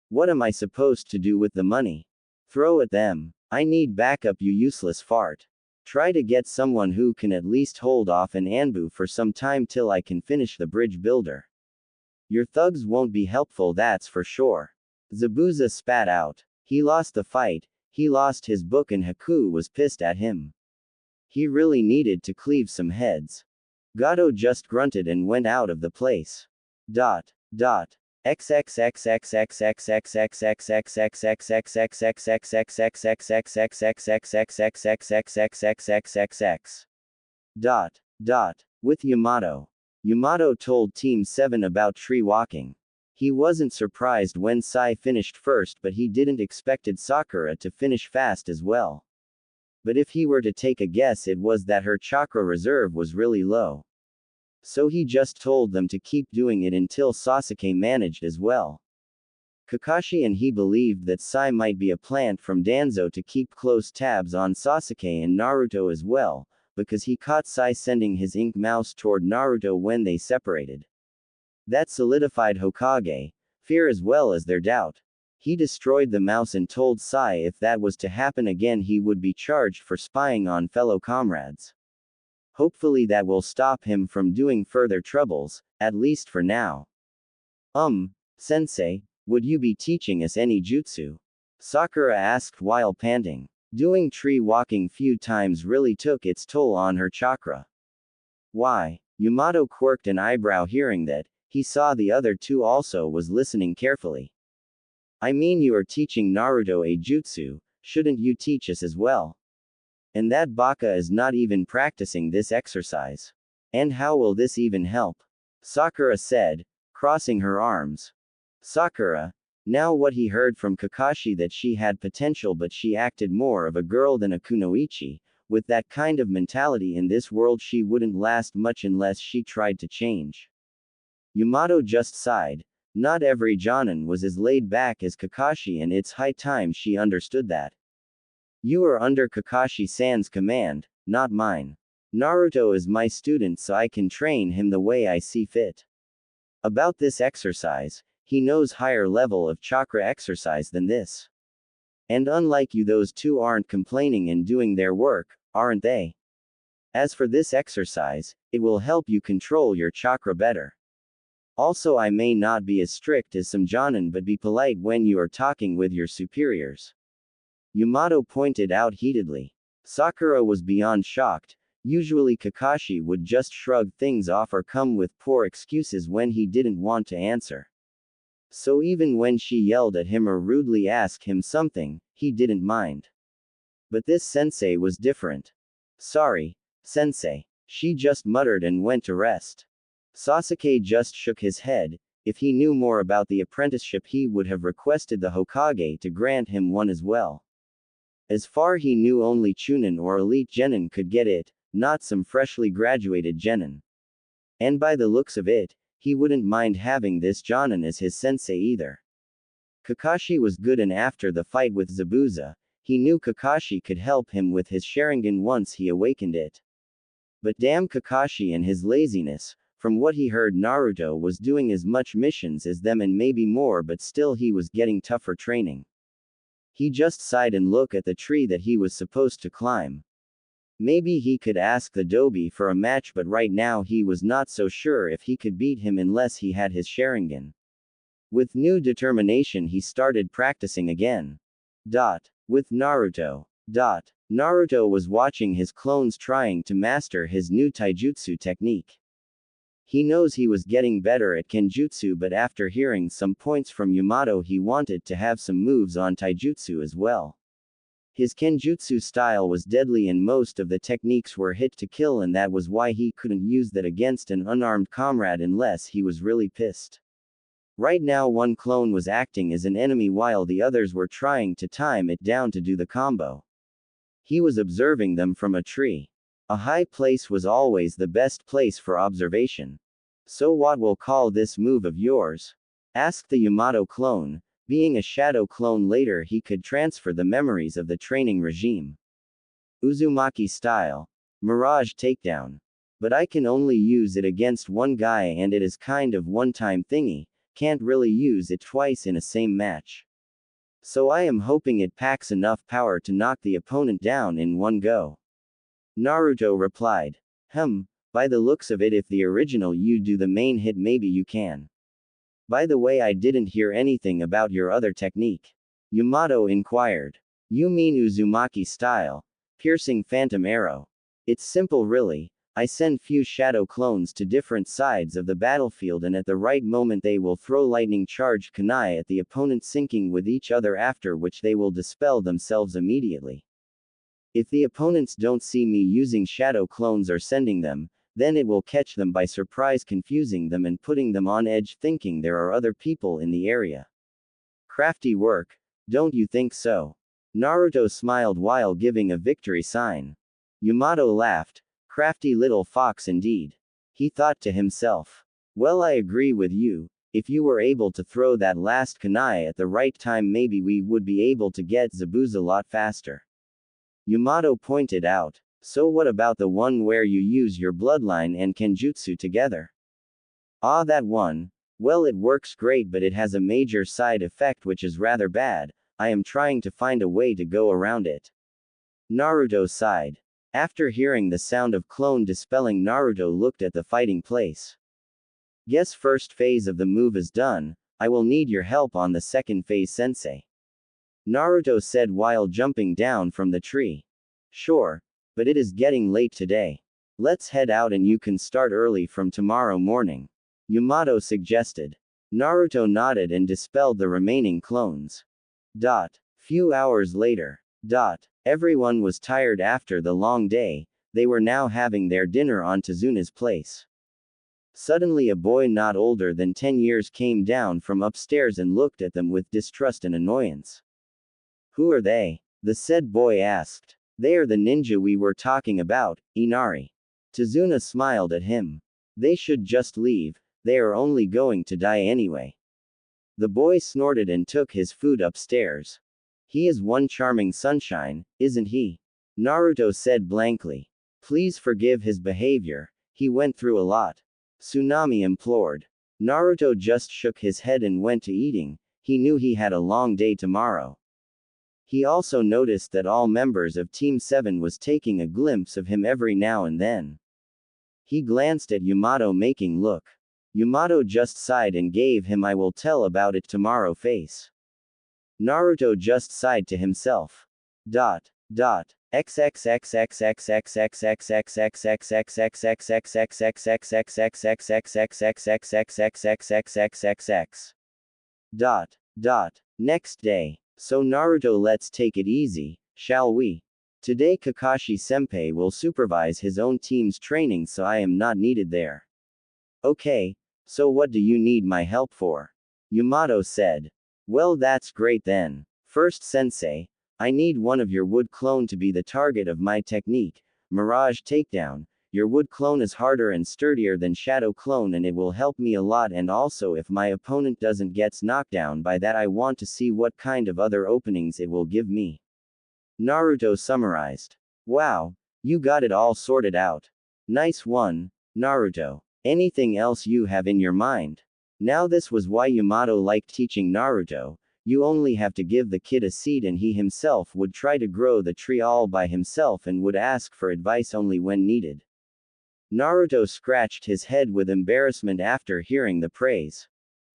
What am I supposed to do with the money? Throw at them. I need backup, you useless fart. Try to get someone who can at least hold off an Anbu for some time till I can finish the bridge builder. Your thugs won't be helpful, that's for sure. Zabuza spat out. He lost the fight, he lost his book, and Haku was pissed at him. He really needed to cleave some heads. Godo just grunted and went out of the place. With Yamato. Yamato told Team 7 about tree walking. He wasn't surprised when Sai finished first, but he didn't expected Sakura to finish fast as well. But if he were to take a guess, it was that her chakra reserve was really low. So he just told them to keep doing it until Sasuke managed as well. Kakashi and he believed that Sai might be a plant from Danzo to keep close tabs on Sasuke and Naruto as well, because he caught Sai sending his ink mouse toward Naruto when they separated. That solidified Hokage fear as well as their doubt. He destroyed the mouse and told Sai if that was to happen again he would be charged for spying on fellow comrades. Hopefully that will stop him from doing further troubles, at least for now. Sensei, would you be teaching us any jutsu? Sakura asked while panting. Doing tree walking few times really took its toll on her chakra. Why? Yamato quirked an eyebrow hearing that. He saw the other two also was listening carefully. I mean you are teaching Naruto a jutsu, shouldn't you teach us as well? And that baka is not even practicing this exercise. And how will this even help? Sakura said, crossing her arms. Sakura, now what he heard from Kakashi that she had potential but she acted more of a girl than a kunoichi, with that kind of mentality in this world she wouldn't last much unless she tried to change. Yamato just sighed. Not every Jonin was as laid back as Kakashi and it's high time she understood that. You are under Kakashi-san's command, not mine. Naruto is my student so I can train him the way I see fit. About this exercise, he knows higher level of chakra exercise than this. And unlike you those two aren't complaining and doing their work, aren't they? As for this exercise, it will help you control your chakra better. Also I may not be as strict as some Jonin but be polite when you are talking with your superiors. Yamato pointed out heatedly. Sakura was beyond shocked. Usually Kakashi would just shrug things off or come with poor excuses when he didn't want to answer. So even when she yelled at him or rudely asked him something, he didn't mind. But this sensei was different. Sorry, sensei. She just muttered and went to rest. Sasuke just shook his head. If he knew more about the apprenticeship he would have requested the Hokage to grant him one as well. As far he knew only Chunin or elite genin could get it, not some freshly graduated genin. And by the looks of it, he wouldn't mind having this Jonin as his sensei either. Kakashi was good and after the fight with Zabuza, he knew Kakashi could help him with his Sharingan once he awakened it. But damn Kakashi and his laziness. From what he heard Naruto was doing as much missions as them and maybe more but still he was getting tougher training. He just sighed and looked at the tree that he was supposed to climb. Maybe he could ask the Dobi for a match but right now he was not so sure if he could beat him unless he had his Sharingan. With new determination he started practicing again. With Naruto. Naruto was watching his clones trying to master his new taijutsu technique. He knows he was getting better at kenjutsu but after hearing some points from Yamato he wanted to have some moves on taijutsu as well. His kenjutsu style was deadly and most of the techniques were hit to kill and that was why he couldn't use that against an unarmed comrade unless he was really pissed. Right now one clone was acting as an enemy while the others were trying to time it down to do the combo. He was observing them from a tree. A high place was always the best place for observation. So what will call this move of yours? Asked the Yamato clone. Being a shadow clone later he could transfer the memories of the training regime. Uzumaki style. Mirage takedown. But I can only use it against one guy and it is kind of one-time thingy, can't really use it twice in a same match. So I am hoping it packs enough power to knock the opponent down in one go. Naruto replied. By the looks of it if the original you do the main hit maybe you can. By the way I didn't hear anything about your other technique. Yamato inquired. You mean Uzumaki style? Piercing phantom arrow. It's simple really. I send few shadow clones to different sides of the battlefield and at the right moment they will throw lightning charged kunai at the opponent syncing with each other after which they will dispel themselves immediately. If the opponents don't see me using shadow clones or sending them, then it will catch them by surprise confusing them and putting them on edge thinking there are other people in the area. Crafty work, don't you think so? Naruto smiled while giving a victory sign. Yamato laughed. Crafty little fox indeed. He thought to himself. Well I agree with you, if you were able to throw that last kunai at the right time maybe we would be able to get Zabuza a lot faster. Yamato pointed out. So what about the one where you use your bloodline and kenjutsu together? Ah, that one. Well, it works great, but it has a major side effect which is rather bad. I am trying to find a way to go around it. Naruto sighed. After hearing the sound of clone dispelling, Naruto looked at the fighting place. Guess first phase of the move is done. I will need your help on the second phase, sensei. Naruto said while jumping down from the tree. Sure, but it is getting late today. Let's head out and you can start early from tomorrow morning. Yamato suggested. Naruto nodded and dispelled the remaining clones. Few hours later. Everyone was tired after the long day. They were now having their dinner on Tazuna's place. Suddenly a boy not older than 10 years came down from upstairs and looked at them with distrust and annoyance. Who are they? The said boy asked. They are the ninja we were talking about, Inari. Tazuna smiled at him. They should just leave, they are only going to die anyway. The boy snorted and took his food upstairs. He is one charming sunshine, isn't he? Naruto said blankly. Please forgive his behavior, he went through a lot. Tsunami implored. Naruto just shook his head and went to eating. He knew he had a long day tomorrow. He also noticed that all members of Team 7 was taking a glimpse of him every now and then. He glanced at Yamato making look. Yamato just sighed and gave him "I will tell about it tomorrow" face. Naruto just sighed to himself. Next day. So Naruto, let's take it easy, shall we? Today Kakashi-senpai will supervise his own team's training, so I am not needed there. Okay, so what do you need my help for? Yamato said. Well, that's great then. First, sensei, I need one of your wood clone to be the target of my technique, Mirage Takedown. Your wood clone is harder and sturdier than shadow clone and it will help me a lot, and also if my opponent doesn't gets knocked down by that, I want to see what kind of other openings it will give me. Naruto summarized. Wow, you got it all sorted out. Nice one, Naruto. Anything else you have in your mind? Now this was why Yamato liked teaching Naruto. You only have to give the kid a seed and he himself would try to grow the tree all by himself and would ask for advice only when needed. Naruto scratched his head with embarrassment after hearing the praise.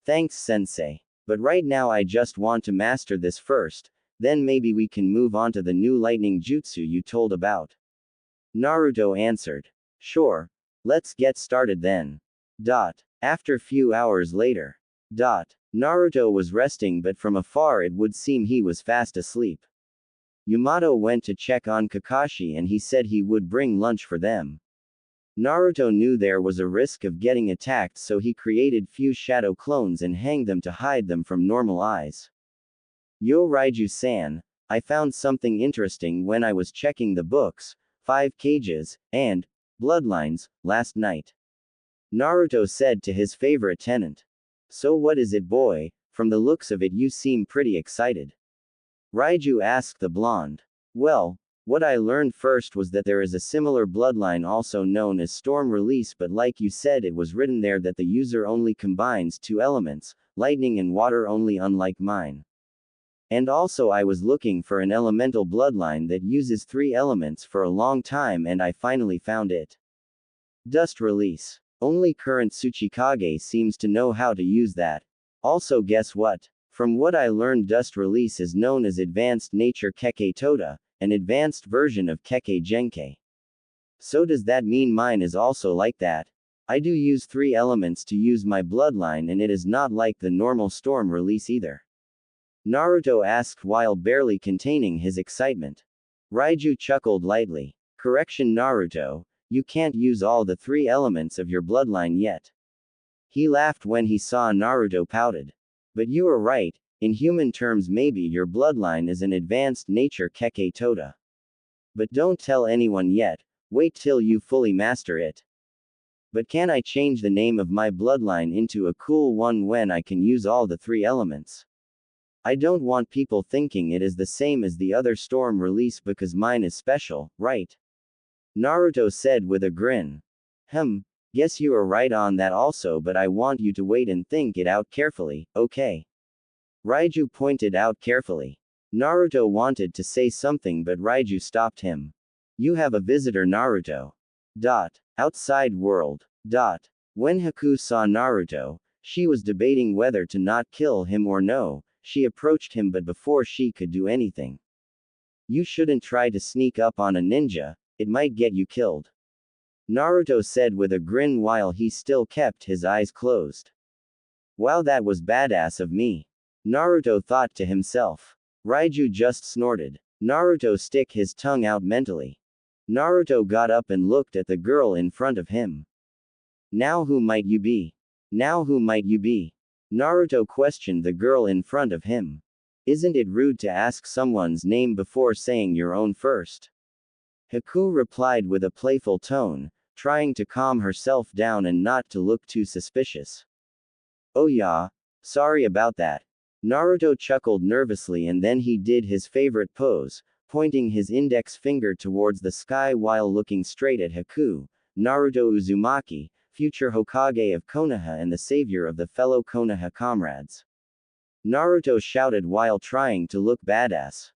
Thanks, sensei. But right now I just want to master this first, then maybe we can move on to the new lightning jutsu you told about. Naruto answered. Sure. Let's get started then. After few hours later. Naruto was resting, but from afar it would seem he was fast asleep. Yamato went to check on Kakashi and he said he would bring lunch for them. Naruto knew there was a risk of getting attacked, so he created few shadow clones and hanged them to hide them from normal eyes. Yo Raiju-san, I found something interesting when I was checking the books, 5 cages, and bloodlines, last night. Naruto said to his favorite tenant. So what is it, boy? From the looks of it you seem pretty excited. Raiju asked the blonde. Well, what I learned first was that there is a similar bloodline also known as Storm Release, but like you said, it was written there that the user only combines 2 elements, lightning and water only, unlike mine. And also I was looking for an elemental bloodline that uses 3 elements for a long time and I finally found it. Dust Release. Only current Tsuchikage seems to know how to use that. Also, guess what? From what I learned, Dust Release is known as Advanced Nature Kekkei Toda, an advanced version of Kekkei Genkei. So does that mean mine is also like that? I do use 3 elements to use my bloodline and it is not like the normal Storm Release either. Naruto asked while barely containing his excitement. Raiju chuckled lightly. Correction, Naruto, you can't use all the 3 elements of your bloodline yet. He laughed when he saw Naruto pouted. But you are right, in human terms maybe your bloodline is an advanced nature Kekkei Toda. But don't tell anyone yet, wait till you fully master it. But can I change the name of my bloodline into a cool one when I can use all the 3 elements? I don't want people thinking it is the same as the other Storm Release because mine is special, right? Naruto said with a grin. Guess you are right on that also, but I want you to wait and think it out carefully, okay? Raiju pointed out carefully. Naruto wanted to say something but Raiju stopped him. You have a visitor, Naruto. Outside world. When Haku saw Naruto, she was debating whether to not kill him or no. She approached him, but before she could do anything. You shouldn't try to sneak up on a ninja, it might get you killed. Naruto said with a grin while he still kept his eyes closed. Wow, that was badass of me. Naruto thought to himself. Raiju just snorted. Naruto stick his tongue out mentally. Naruto got up and looked at the girl in front of him. Now who might you be? Now who might you be? Naruto questioned the girl in front of him. Isn't it rude to ask someone's name before saying your own first? Haku replied with a playful tone, trying to calm herself down and not to look too suspicious. Oh yeah, sorry about that. Naruto chuckled nervously and then he did his favorite pose, pointing his index finger towards the sky while looking straight at Haku. Naruto Uzumaki, future Hokage of Konoha and the savior of the fellow Konoha comrades. Naruto shouted while trying to look badass.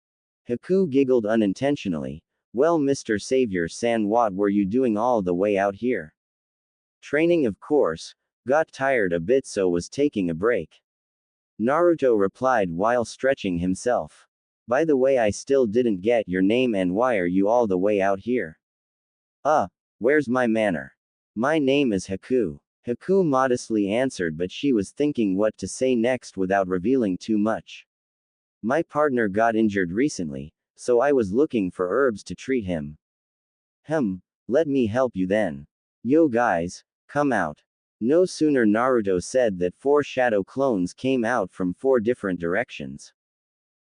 Haku giggled unintentionally. Well, Mr. Savior-san, what were you doing all the way out here? Training, of course. Got tired a bit so was taking a break. Naruto replied while stretching himself. By the way, I still didn't get your name and why are you all the way out here? Where's my manner? My name is Haku. Haku modestly answered, but she was thinking what to say next without revealing too much. My partner got injured recently, so I was looking for herbs to treat him. Let me help you then. Yo guys, come out. No sooner Naruto said that 4 shadow clones came out from 4 different directions.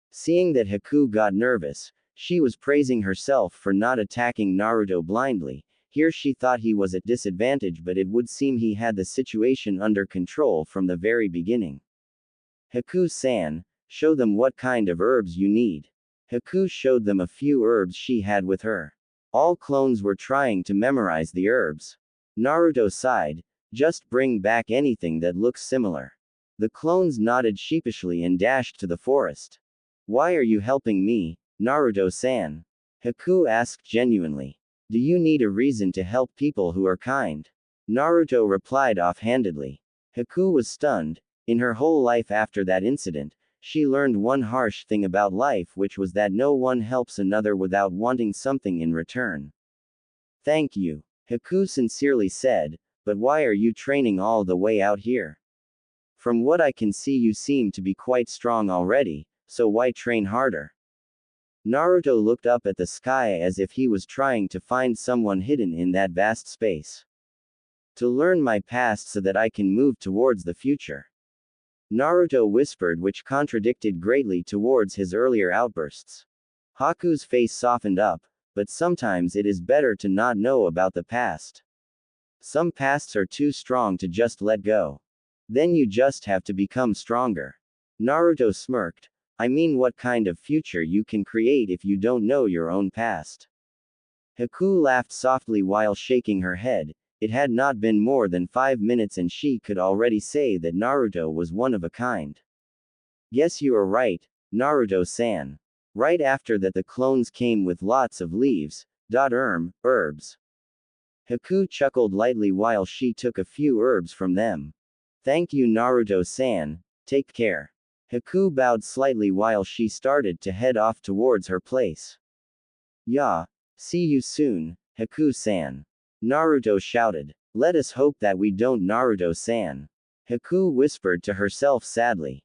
Seeing that Haku got nervous, she was praising herself for not attacking Naruto blindly. Here she thought he was at disadvantage, but it would seem he had the situation under control from the very beginning. Haku-san, show them what kind of herbs you need. Haku showed them a few herbs she had with her. All clones were trying to memorize the herbs. Naruto sighed. Just bring back anything that looks similar. The clones nodded sheepishly and dashed to the forest. Why are you helping me, Naruto-san? Haku asked genuinely. Do you need a reason to help people who are kind? Naruto replied offhandedly. Haku was stunned. In her whole life after that incident, she learned one harsh thing about life, which was that no one helps another without wanting something in return. Thank you, Haku sincerely said, but why are you training all the way out here? From what I can see, you seem to be quite strong already, so why train harder? Naruto looked up at the sky as if he was trying to find someone hidden in that vast space. To learn my past so that I can move towards the future. Naruto whispered, which contradicted greatly towards his earlier outbursts. Haku's face softened up, but sometimes it is better to not know about the past. Some pasts are too strong to just let go. Then you just have to become stronger. Naruto smirked. I mean, what kind of future you can create if you don't know your own past? Haku laughed softly while shaking her head. It had not been more than 5 minutes and she could already say that Naruto was one of a kind. Guess you are right, Naruto-san. Right after that the clones came with lots of leaves, herbs. Haku chuckled lightly while she took a few herbs from them. Thank you, Naruto-san, take care. Haku bowed slightly while she started to head off towards her place. Yeah, see you soon, Haku-san. Naruto shouted. Let us hope that we don't, Naruto-san. Haku whispered to herself sadly.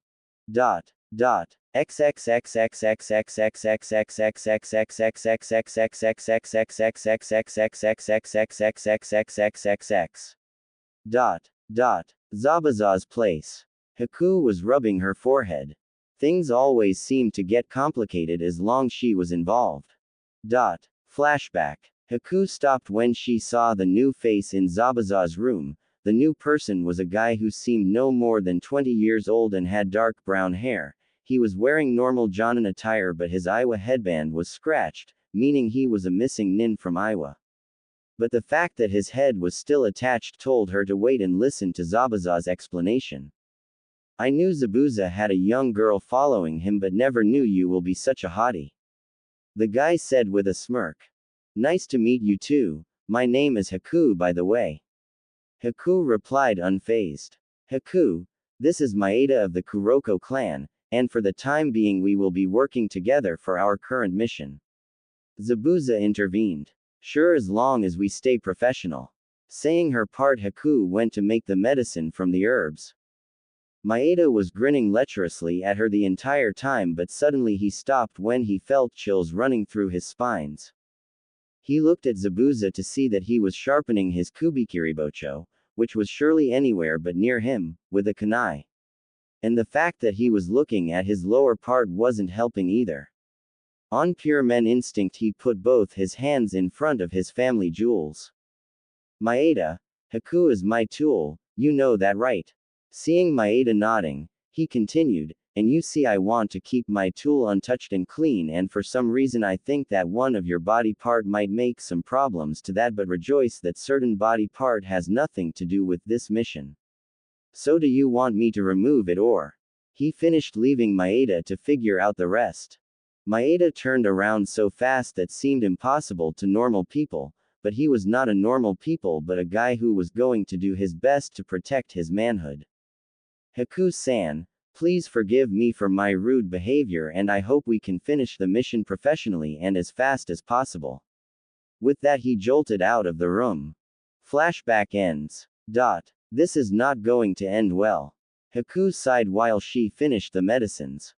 Zabuza's place. Haku was rubbing her forehead. Things always seemed to get complicated as long she was involved. Flashback. Haku stopped when she saw the new face in Zabuza's room. The new person was a guy who seemed no more than 20 years old and had dark brown hair. He was wearing normal Jonin attire, but his Iwa headband was scratched, meaning he was a missing nin from Iwa. But the fact that his head was still attached told her to wait and listen to Zabuza's explanation. I knew Zabuza had a young girl following him but never knew you will be such a hottie. The guy said with a smirk. Nice to meet you too, my name is Haku by the way. Haku replied unfazed. Haku, this is Maeda of the Kuroko clan, and for the time being we will be working together for our current mission. Zabuza intervened. Sure, as long as we stay professional. Saying her part, Haku went to make the medicine from the herbs. Maeda was grinning lecherously at her the entire time, but suddenly he stopped when he felt chills running through his spines. He looked at Zabuza to see that he was sharpening his kubikiribocho, which was surely anywhere but near him, with a kunai. And the fact that he was looking at his lower part wasn't helping either. On pure men instinct he put both his hands in front of his family jewels. Maeda, Haku is my tool, you know that right? Seeing Maeda nodding, he continued, and you see I want to keep my tool untouched and clean, and for some reason I think that one of your body part might make some problems to that, but rejoice that certain body part has nothing to do with this mission. So do you want me to remove it or? He finished, leaving Maeda to figure out the rest. Maeda turned around so fast that seemed impossible to normal people, but he was not a normal people but a guy who was going to do his best to protect his manhood. Haku-san, please forgive me for my rude behavior and I hope we can finish the mission professionally and as fast as possible. With that he jolted out of the room. Flashback ends. This is not going to end well. Haku sighed while she finished the medicines.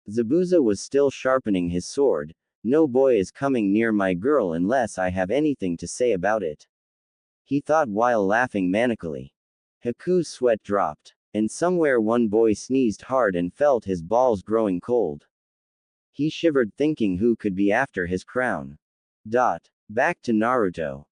Zabuza was still sharpening his sword. No boy is coming near my girl unless I have anything to say about it. He thought while laughing manically. Haku's sweat dropped. And somewhere one boy sneezed hard and felt his balls growing cold. He shivered thinking who could be after his crown. Back to Naruto.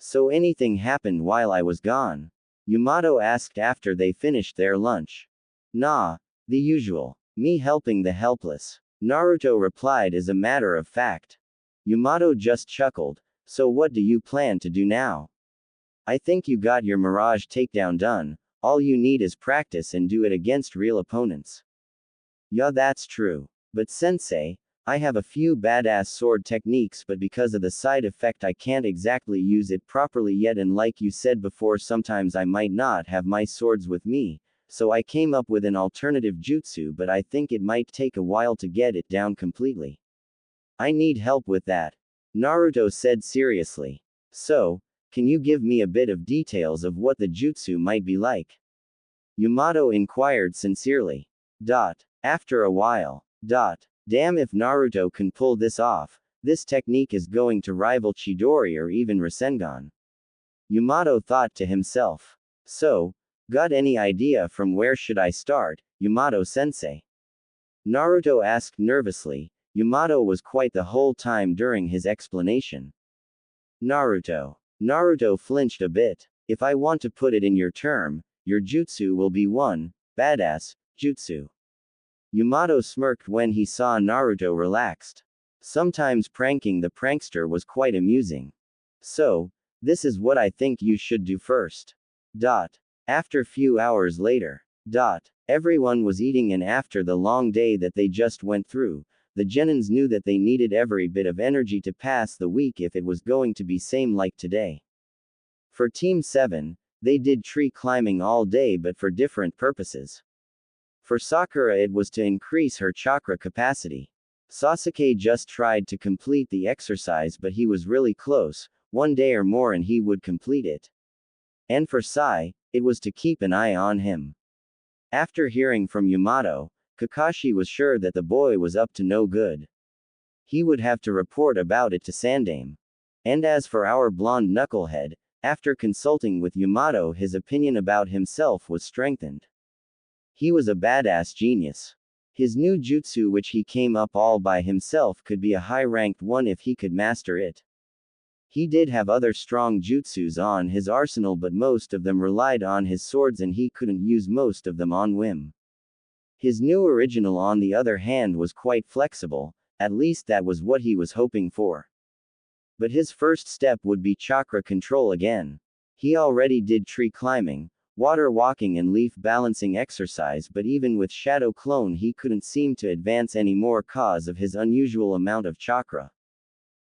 So anything happened while I was gone? Yamato asked after they finished their lunch. Nah, the usual. Me helping the helpless. Naruto replied as a matter of fact. Yamato just chuckled. So what do you plan to do now? I think you got your Mirage takedown done. All you need is practice and do it against real opponents. Yeah, that's true. But sensei, I have a few badass sword techniques, but because of the side effect I can't exactly use it properly yet, and like you said before, sometimes I might not have my swords with me, so I came up with an alternative jutsu, but I think it might take a while to get it down completely. I need help with that. Naruto said seriously. So, can you give me a bit of details of what the jutsu might be like? Yamato inquired sincerely. After a while. Damn, if Naruto can pull this off, this technique is going to rival Chidori or even Rasengan. Yamato thought to himself. So, got any idea from where should I start, Yamato-sensei? Naruto asked nervously. Yamato was quiet the whole time during his explanation. Naruto flinched a bit. If I want to put it in your term, your jutsu will be one, badass, jutsu. Yamato smirked when he saw Naruto relaxed. Sometimes pranking the prankster was quite amusing. So, this is what I think you should do first. After few hours later. Everyone was eating, and after the long day that they just went through, the Genins knew that they needed every bit of energy to pass the week if it was going to be same like today. For Team 7, they did tree climbing all day but for different purposes. For Sakura it was to increase her chakra capacity. Sasuke just tried to complete the exercise but he was really close, one day or more and he would complete it. And for Sai, it was to keep an eye on him. After hearing from Yamato, Kakashi was sure that the boy was up to no good. He would have to report about it to Sandame. And as for our blonde knucklehead, after consulting with Yamato, his opinion about himself was strengthened. He was a badass genius. His new jutsu, which he came up all by himself, could be a high-ranked one if he could master it. He did have other strong jutsus on his arsenal, but most of them relied on his swords and he couldn't use most of them on whim. His new original, on the other hand, was quite flexible, at least that was what he was hoping for. But his first step would be chakra control again. He already did tree climbing, water walking and leaf balancing exercise, but even with Shadow Clone he couldn't seem to advance any more cause of his unusual amount of chakra.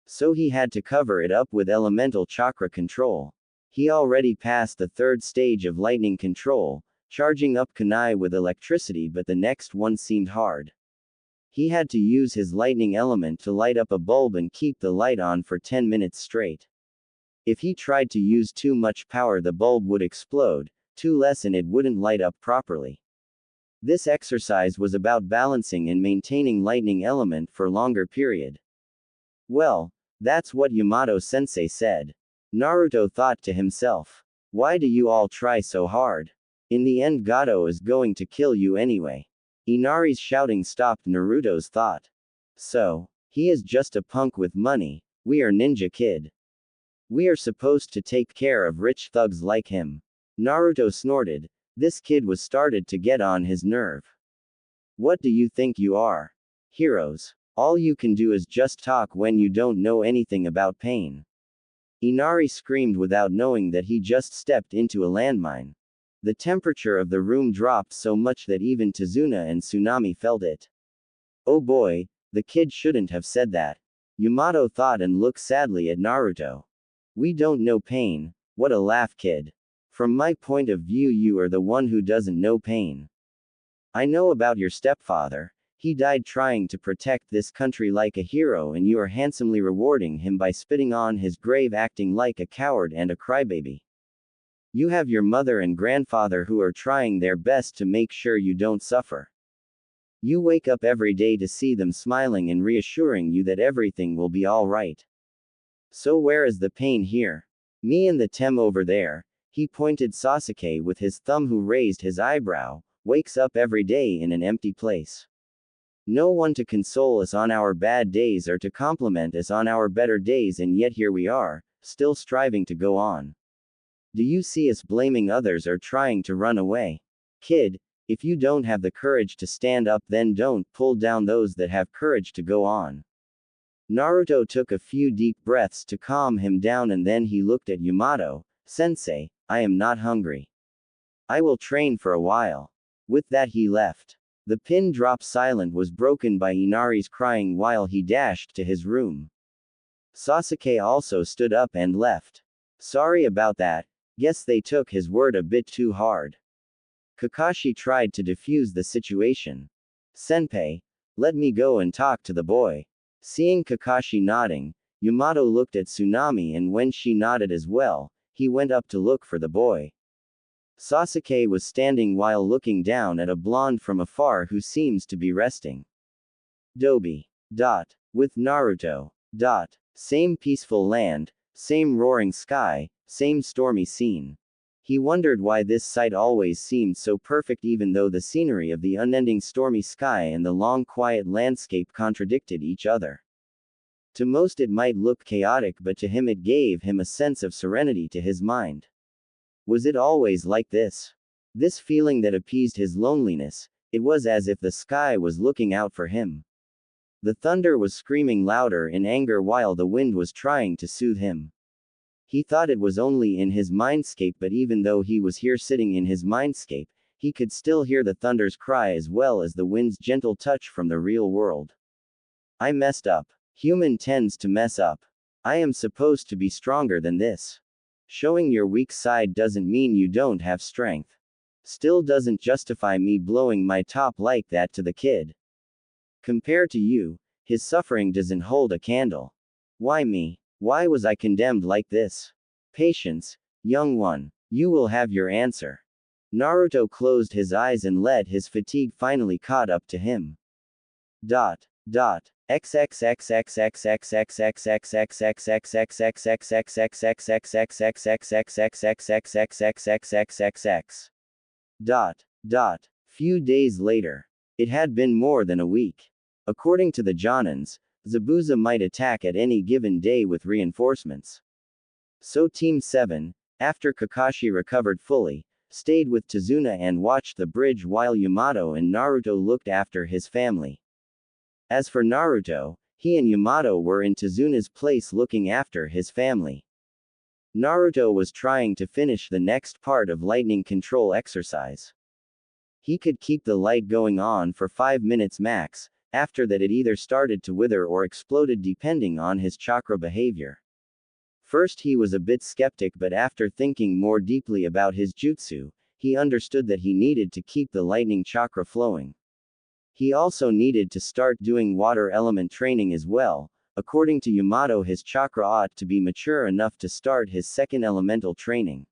So he had to cover it up with elemental chakra control. He already passed the third stage of lightning control, charging up kunai with electricity, but the next one seemed hard. He had to use his lightning element to light up a bulb and keep the light on for 10 minutes straight. If he tried to use too much power, the bulb would explode, too less and it wouldn't light up properly. This exercise was about balancing and maintaining lightning element for longer period. Well, that's what Yamato-sensei said. Naruto thought to himself. Why do you all try so hard? In the end Godo is going to kill you anyway. Inari's shouting stopped Naruto's thought. So, he is just a punk with money, we are Ninja Kid. We are supposed to take care of rich thugs like him. Naruto snorted. This kid was started to get on his nerve. What do you think you are? Heroes. All you can do is just talk when you don't know anything about pain. Inari screamed without knowing that he just stepped into a landmine. The temperature of the room dropped so much that even Tazuna and Tsunami felt it. Oh boy, the kid shouldn't have said that. Yamato thought and looked sadly at Naruto. We don't know pain, what a laugh, kid. From my point of view you are the one who doesn't know pain. I know about your stepfather, he died trying to protect this country like a hero and you are handsomely rewarding him by spitting on his grave, acting like a coward and a crybaby. You have your mother and grandfather who are trying their best to make sure you don't suffer. You wake up every day to see them smiling and reassuring you that everything will be alright. So where is the pain here? Me and the Tem over there, he pointed Sasuke with his thumb who raised his eyebrow, wakes up every day in an empty place. No one to console us on our bad days or to compliment us on our better days, and yet here we are, still striving to go on. Do you see us blaming others or trying to run away? Kid, if you don't have the courage to stand up, then don't pull down those that have courage to go on. Naruto took a few deep breaths to calm him down and then he looked at Yamato. Sensei, I am not hungry. I will train for a while. With that he left. The pin drop silent was broken by Inari's crying while he dashed to his room. Sasuke also stood up and left. Sorry about that, guess they took his word a bit too hard. Kakashi tried to defuse the situation. Senpai, let me go and talk to the boy. Seeing Kakashi nodding, Yamato looked at Tsunami and when she nodded as well, he went up to look for the boy. Sasuke was standing while looking down at a blonde from afar who seems to be resting. Dobi. With Naruto. Same peaceful land, same roaring sky, same stormy scene. He wondered why this sight always seemed so perfect even though the scenery of the unending stormy sky and the long quiet landscape contradicted each other. To most it might look chaotic, but to him it gave him a sense of serenity to his mind. Was it always like this? This feeling that appeased his loneliness, it was as if the sky was looking out for him. The thunder was screaming louder in anger while the wind was trying to soothe him. He thought it was only in his mindscape, but even though he was here sitting in his mindscape, he could still hear the thunder's cry as well as the wind's gentle touch from the real world. I messed up. Human tends to mess up. I am supposed to be stronger than this. Showing your weak side doesn't mean you don't have strength. Still doesn't justify me blowing my top like that to the kid. Compared to you, his suffering doesn't hold a candle. Why me? Why was I condemned like this? Patience, young one. You will have your answer. Naruto closed his eyes and let his fatigue finally caught up to him. Few days later. It had been more than a week. According to the Jonins, Zabuza might attack at any given day with reinforcements. So Team 7, after Kakashi recovered fully, stayed with Tazuna and watched the bridge while Yamato and Naruto looked after his family. As for Naruto, He and Yamato were in Tezuna's place looking after his family. Naruto was trying to finish the next part of lightning control exercise. He could keep the light going on for 5 minutes max, after that it either started to wither or exploded depending on his chakra behavior. First he was a bit skeptic, but after thinking more deeply about his jutsu, he understood that he needed to keep the lightning chakra flowing. He also needed to start doing water element training as well. According to Yamato, his chakra ought to be mature enough to start his second elemental training.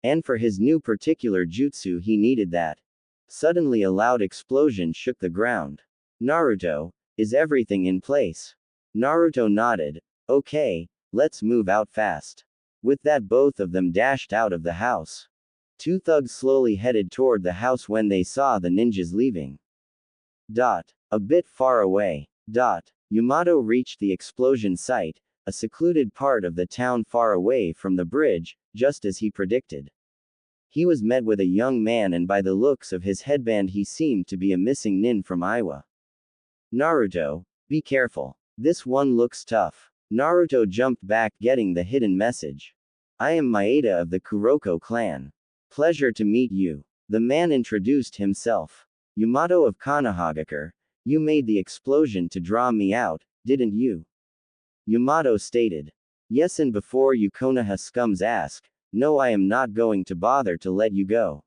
And for his new particular jutsu he needed that. Suddenly a loud explosion shook the ground. Naruto, is everything in place? Naruto nodded. Okay, let's move out fast. With that both of them dashed out of the house. Two thugs slowly headed toward the house when they saw the ninjas leaving. A bit far away. Yamato reached the explosion site, a secluded part of the town far away from the bridge, just as he predicted. He was met with a young man, and by the looks of his headband he seemed to be a missing nin from Iowa. Naruto, be careful. This one looks tough. Naruto jumped back, getting the hidden message. I am Maeda of the Kuroko clan. Pleasure to meet you. The man introduced himself. Yamato of Konohagakure, you made the explosion to draw me out, didn't you? Yamato stated. Yes, and before you Konoha scums ask, no, I am not going to bother to let you go.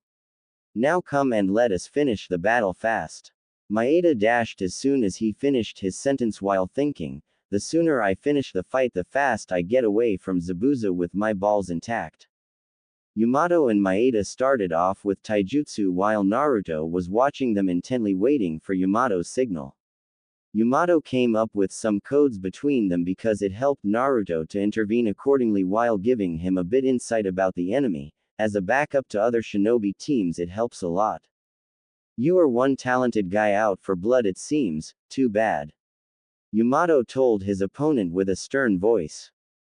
Now come and let us finish the battle fast. Maeda dashed as soon as he finished his sentence while thinking, the sooner I finish the fight the fast I get away from Zabuza with my balls intact. Yamato and Maeda started off with taijutsu while Naruto was watching them intently, waiting for Yamato's signal. Yamato came up with some codes between them because it helped Naruto to intervene accordingly while giving him a bit insight about the enemy. As a backup to other shinobi teams, it helps a lot. You are one talented guy out for blood, it seems, too bad. Yamato told his opponent with a stern voice.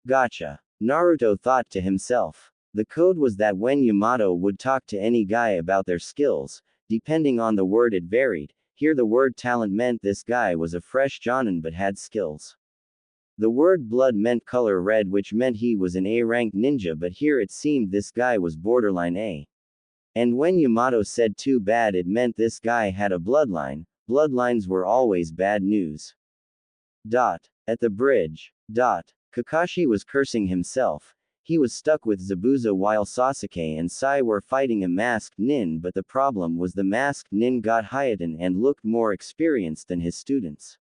Gotcha. Naruto thought to himself. The code was that when Yamato would talk to any guy about their skills, depending on the word it varied. Here the word talent meant this guy was a fresh jonin but had skills. The word blood meant color red, which meant he was an A-rank ninja, but here it seemed this guy was borderline A. And when Yamato said too bad, it meant this guy had a bloodline. Bloodlines were always bad news. At the bridge. Kakashi was cursing himself. He was stuck with Zabuza while Sasuke and Sai were fighting a masked nin, but the problem was the masked nin got Hayatan and looked more experienced than his students.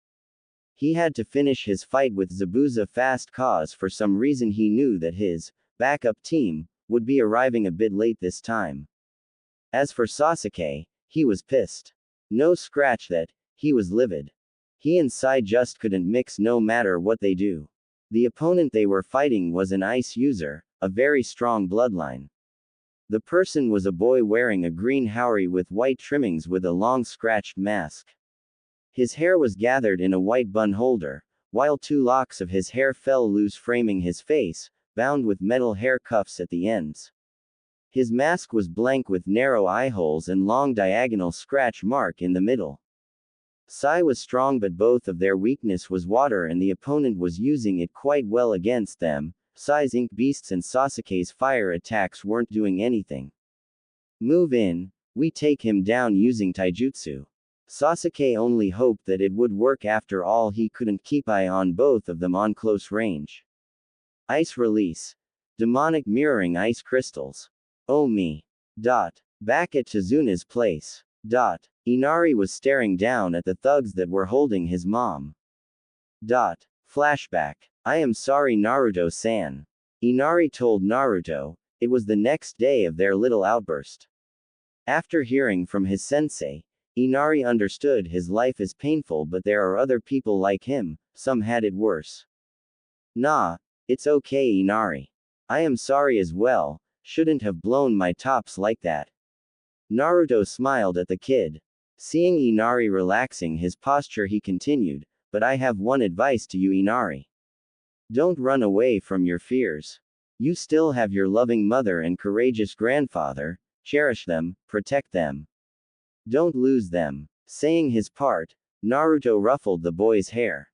He had to finish his fight with Zabuza fast cause for some reason he knew that his backup team would be arriving a bit late this time. As for Sasuke, he was pissed. No scratch that, he was livid. He and Sai just couldn't mix no matter what they do. The opponent they were fighting was an ice user, a very strong bloodline. The person was a boy wearing a green haori with white trimmings with a long scratched mask. His hair was gathered in a white bun holder, while 2 locks of his hair fell loose, framing his face, bound with metal hair cuffs at the ends. His mask was blank with narrow eye holes and long diagonal scratch mark in the middle. Sai was strong, but both of their weakness was water, and the opponent was using it quite well against them. Sai's ink beasts and Sasuke's fire attacks weren't doing anything. Move in, we take him down using taijutsu. Sasuke only hoped that it would work, after all he couldn't keep eye on both of them on close range. Ice release. Demonic mirroring ice crystals. Oh me. Back at Tezuna's place. Inari was staring down at the thugs that were holding his mom. Flashback. I am sorry, Naruto-san. Inari told Naruto. It was the next day of their little outburst. After hearing from his sensei, Inari understood his life is painful, but there are other people like him, some had it worse. Nah, it's okay, Inari. I am sorry as well, shouldn't have blown my tops like that. Naruto smiled at the kid. Seeing Inari relaxing his posture, he continued, but I have one advice to you, Inari. Don't run away from your fears. You still have your loving mother and courageous grandfather, cherish them, protect them. Don't lose them. Saying his part, Naruto ruffled the boy's hair.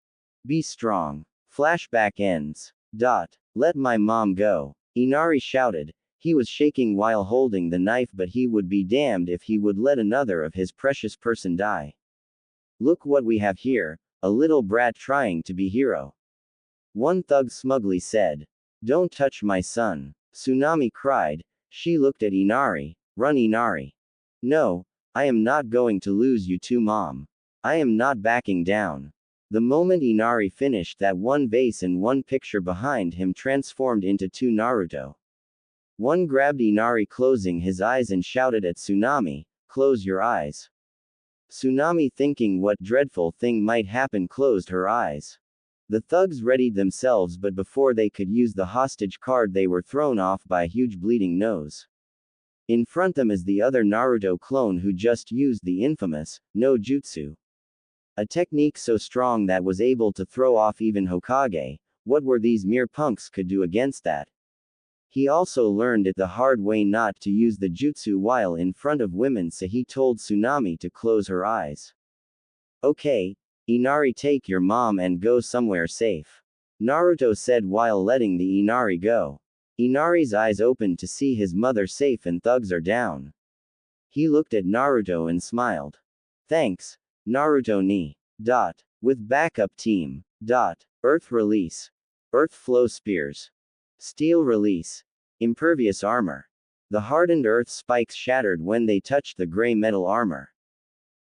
Be strong. Flashback ends. Let my mom go. Inari shouted. He was shaking while holding the knife, but he would be damned if he would let another of his precious person die. Look what we have here, a little brat trying to be hero. One thug smugly said. Don't touch my son. Tsunami cried. She looked at Inari. Run, Inari. No, I am not going to lose you too, Mom. I am not backing down. The moment Inari finished that, one vase and one picture behind him transformed into two Naruto. One grabbed Inari, closing his eyes, and shouted at Tsunami, close your eyes. Tsunami, thinking what dreadful thing might happen, closed her eyes. The thugs readied themselves, but before they could use the hostage card, they were thrown off by a huge bleeding nose. In front them is the other Naruto clone who just used the infamous no jutsu. A technique so strong that was able to throw off even Hokage. What were these mere punks could do against that? He also learned it the hard way not to use the jutsu while in front of women, so he told Tsunami to close her eyes. Okay, Inari, take your mom and go somewhere safe. Naruto said while letting the Inari go. Inari's eyes opened to see his mother safe and thugs are down. He looked at Naruto and smiled. Thanks, Naruto ni. With backup team. Earth release. Earth flow spears. Steel release. Impervious armor. The hardened earth spikes shattered when they touched the gray metal armor.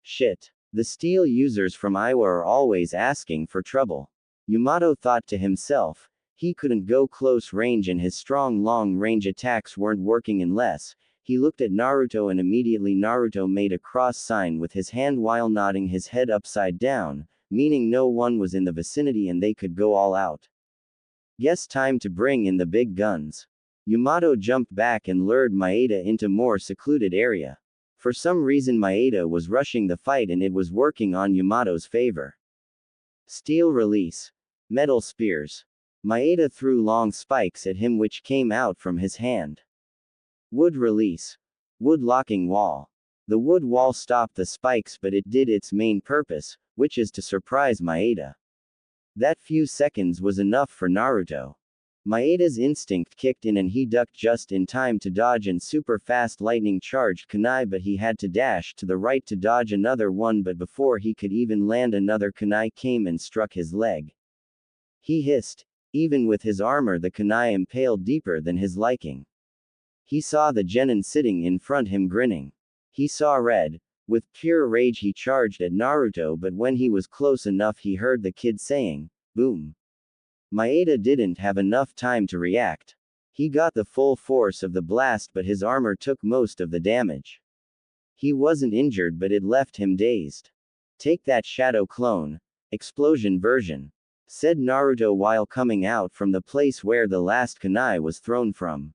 Shit. The steel users from Iwa are always asking for trouble. Yamato thought to himself. He couldn't go close range and his strong long-range attacks weren't working unless. He looked at Naruto and immediately Naruto made a cross sign with his hand while nodding his head upside down, meaning no one was in the vicinity and they could go all out. Guess time to bring in the big guns. Yamato jumped back and lured Maeda into more secluded area. For some reason Maeda was rushing the fight and it was working on Yamato's favor. Steel release. Metal spears. Maeda threw long spikes at him which came out from his hand. Wood release. Wood locking wall. The wood wall stopped the spikes, but it did its main purpose, which is to surprise Maeda. That few seconds was enough for Naruto. Maeda's instinct kicked in and he ducked just in time to dodge and super fast lightning charged kunai, but he had to dash to the right to dodge another one, but before he could even land, another kunai came and struck his leg. He hissed. Even with his armor, the kunai impaled deeper than his liking. He saw the genin sitting in front him grinning. He saw red. With pure rage he charged at Naruto, but when he was close enough he heard the kid saying, boom. Maeda didn't have enough time to react. He got the full force of the blast, but his armor took most of the damage. He wasn't injured, but it left him dazed. Take that, shadow clone. Explosion version. Said Naruto while coming out from the place where the last kunai was thrown from.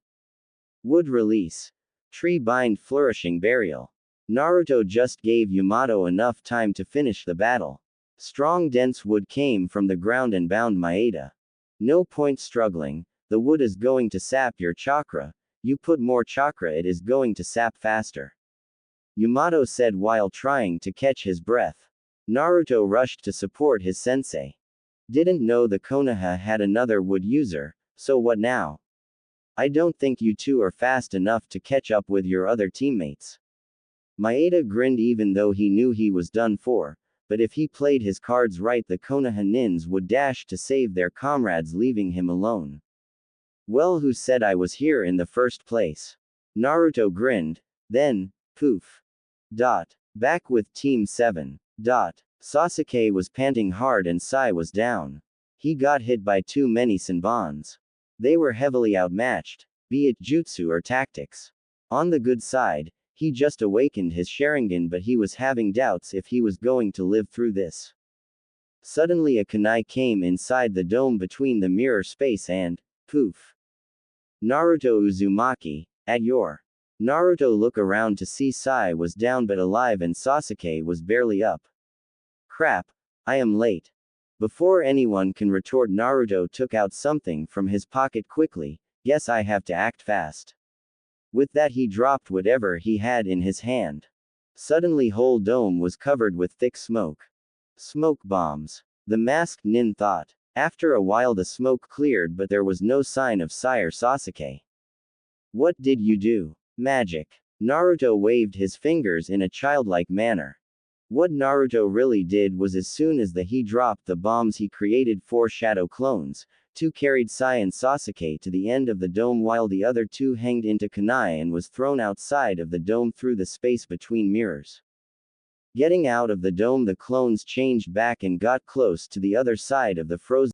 Wood release. Tree bind flourishing burial. Naruto just gave Yamato enough time to finish the battle. Strong dense wood came from the ground and bound Maeda. No point struggling, the wood is going to sap your chakra, you put more chakra it is going to sap faster. Yamato said while trying to catch his breath. Naruto rushed to support his sensei. Didn't know the Konoha had another wood user, so what now? I don't think you two are fast enough to catch up with your other teammates. Maeda grinned even though he knew he was done for, but if he played his cards right the Konoha nins would dash to save their comrades leaving him alone. Well, who said I was here in the first place? Naruto grinned, then, poof. Back with Team 7. Sasuke was panting hard and Sai was down. He got hit by too many Senbons. They were heavily outmatched, be it jutsu or tactics. On the good side, he just awakened his Sharingan, but he was having doubts if he was going to live through this. Suddenly a kunai came inside the dome between the mirror space and, poof. Naruto Uzumaki, at your. Naruto looked around to see Sai was down but alive and Sasuke was barely up. Crap, I am late. Before anyone can retort, Naruto took out something from his pocket quickly. Guess I have to act fast. With that he dropped whatever he had in his hand. Suddenly whole dome was covered with thick smoke. Smoke bombs. The masked nin thought. After a while the smoke cleared but there was no sign of Sire Sasuke. What did you do? Magic. Naruto waved his fingers in a childlike manner. What Naruto really did was as soon as he dropped the bombs he created 4 shadow clones, 2 carried Sai and Sasuke to the end of the dome while the other 2 hanged into kunai and was thrown outside of the dome through the space between mirrors. Getting out of the dome the clones changed back and got close to the other side of the frozen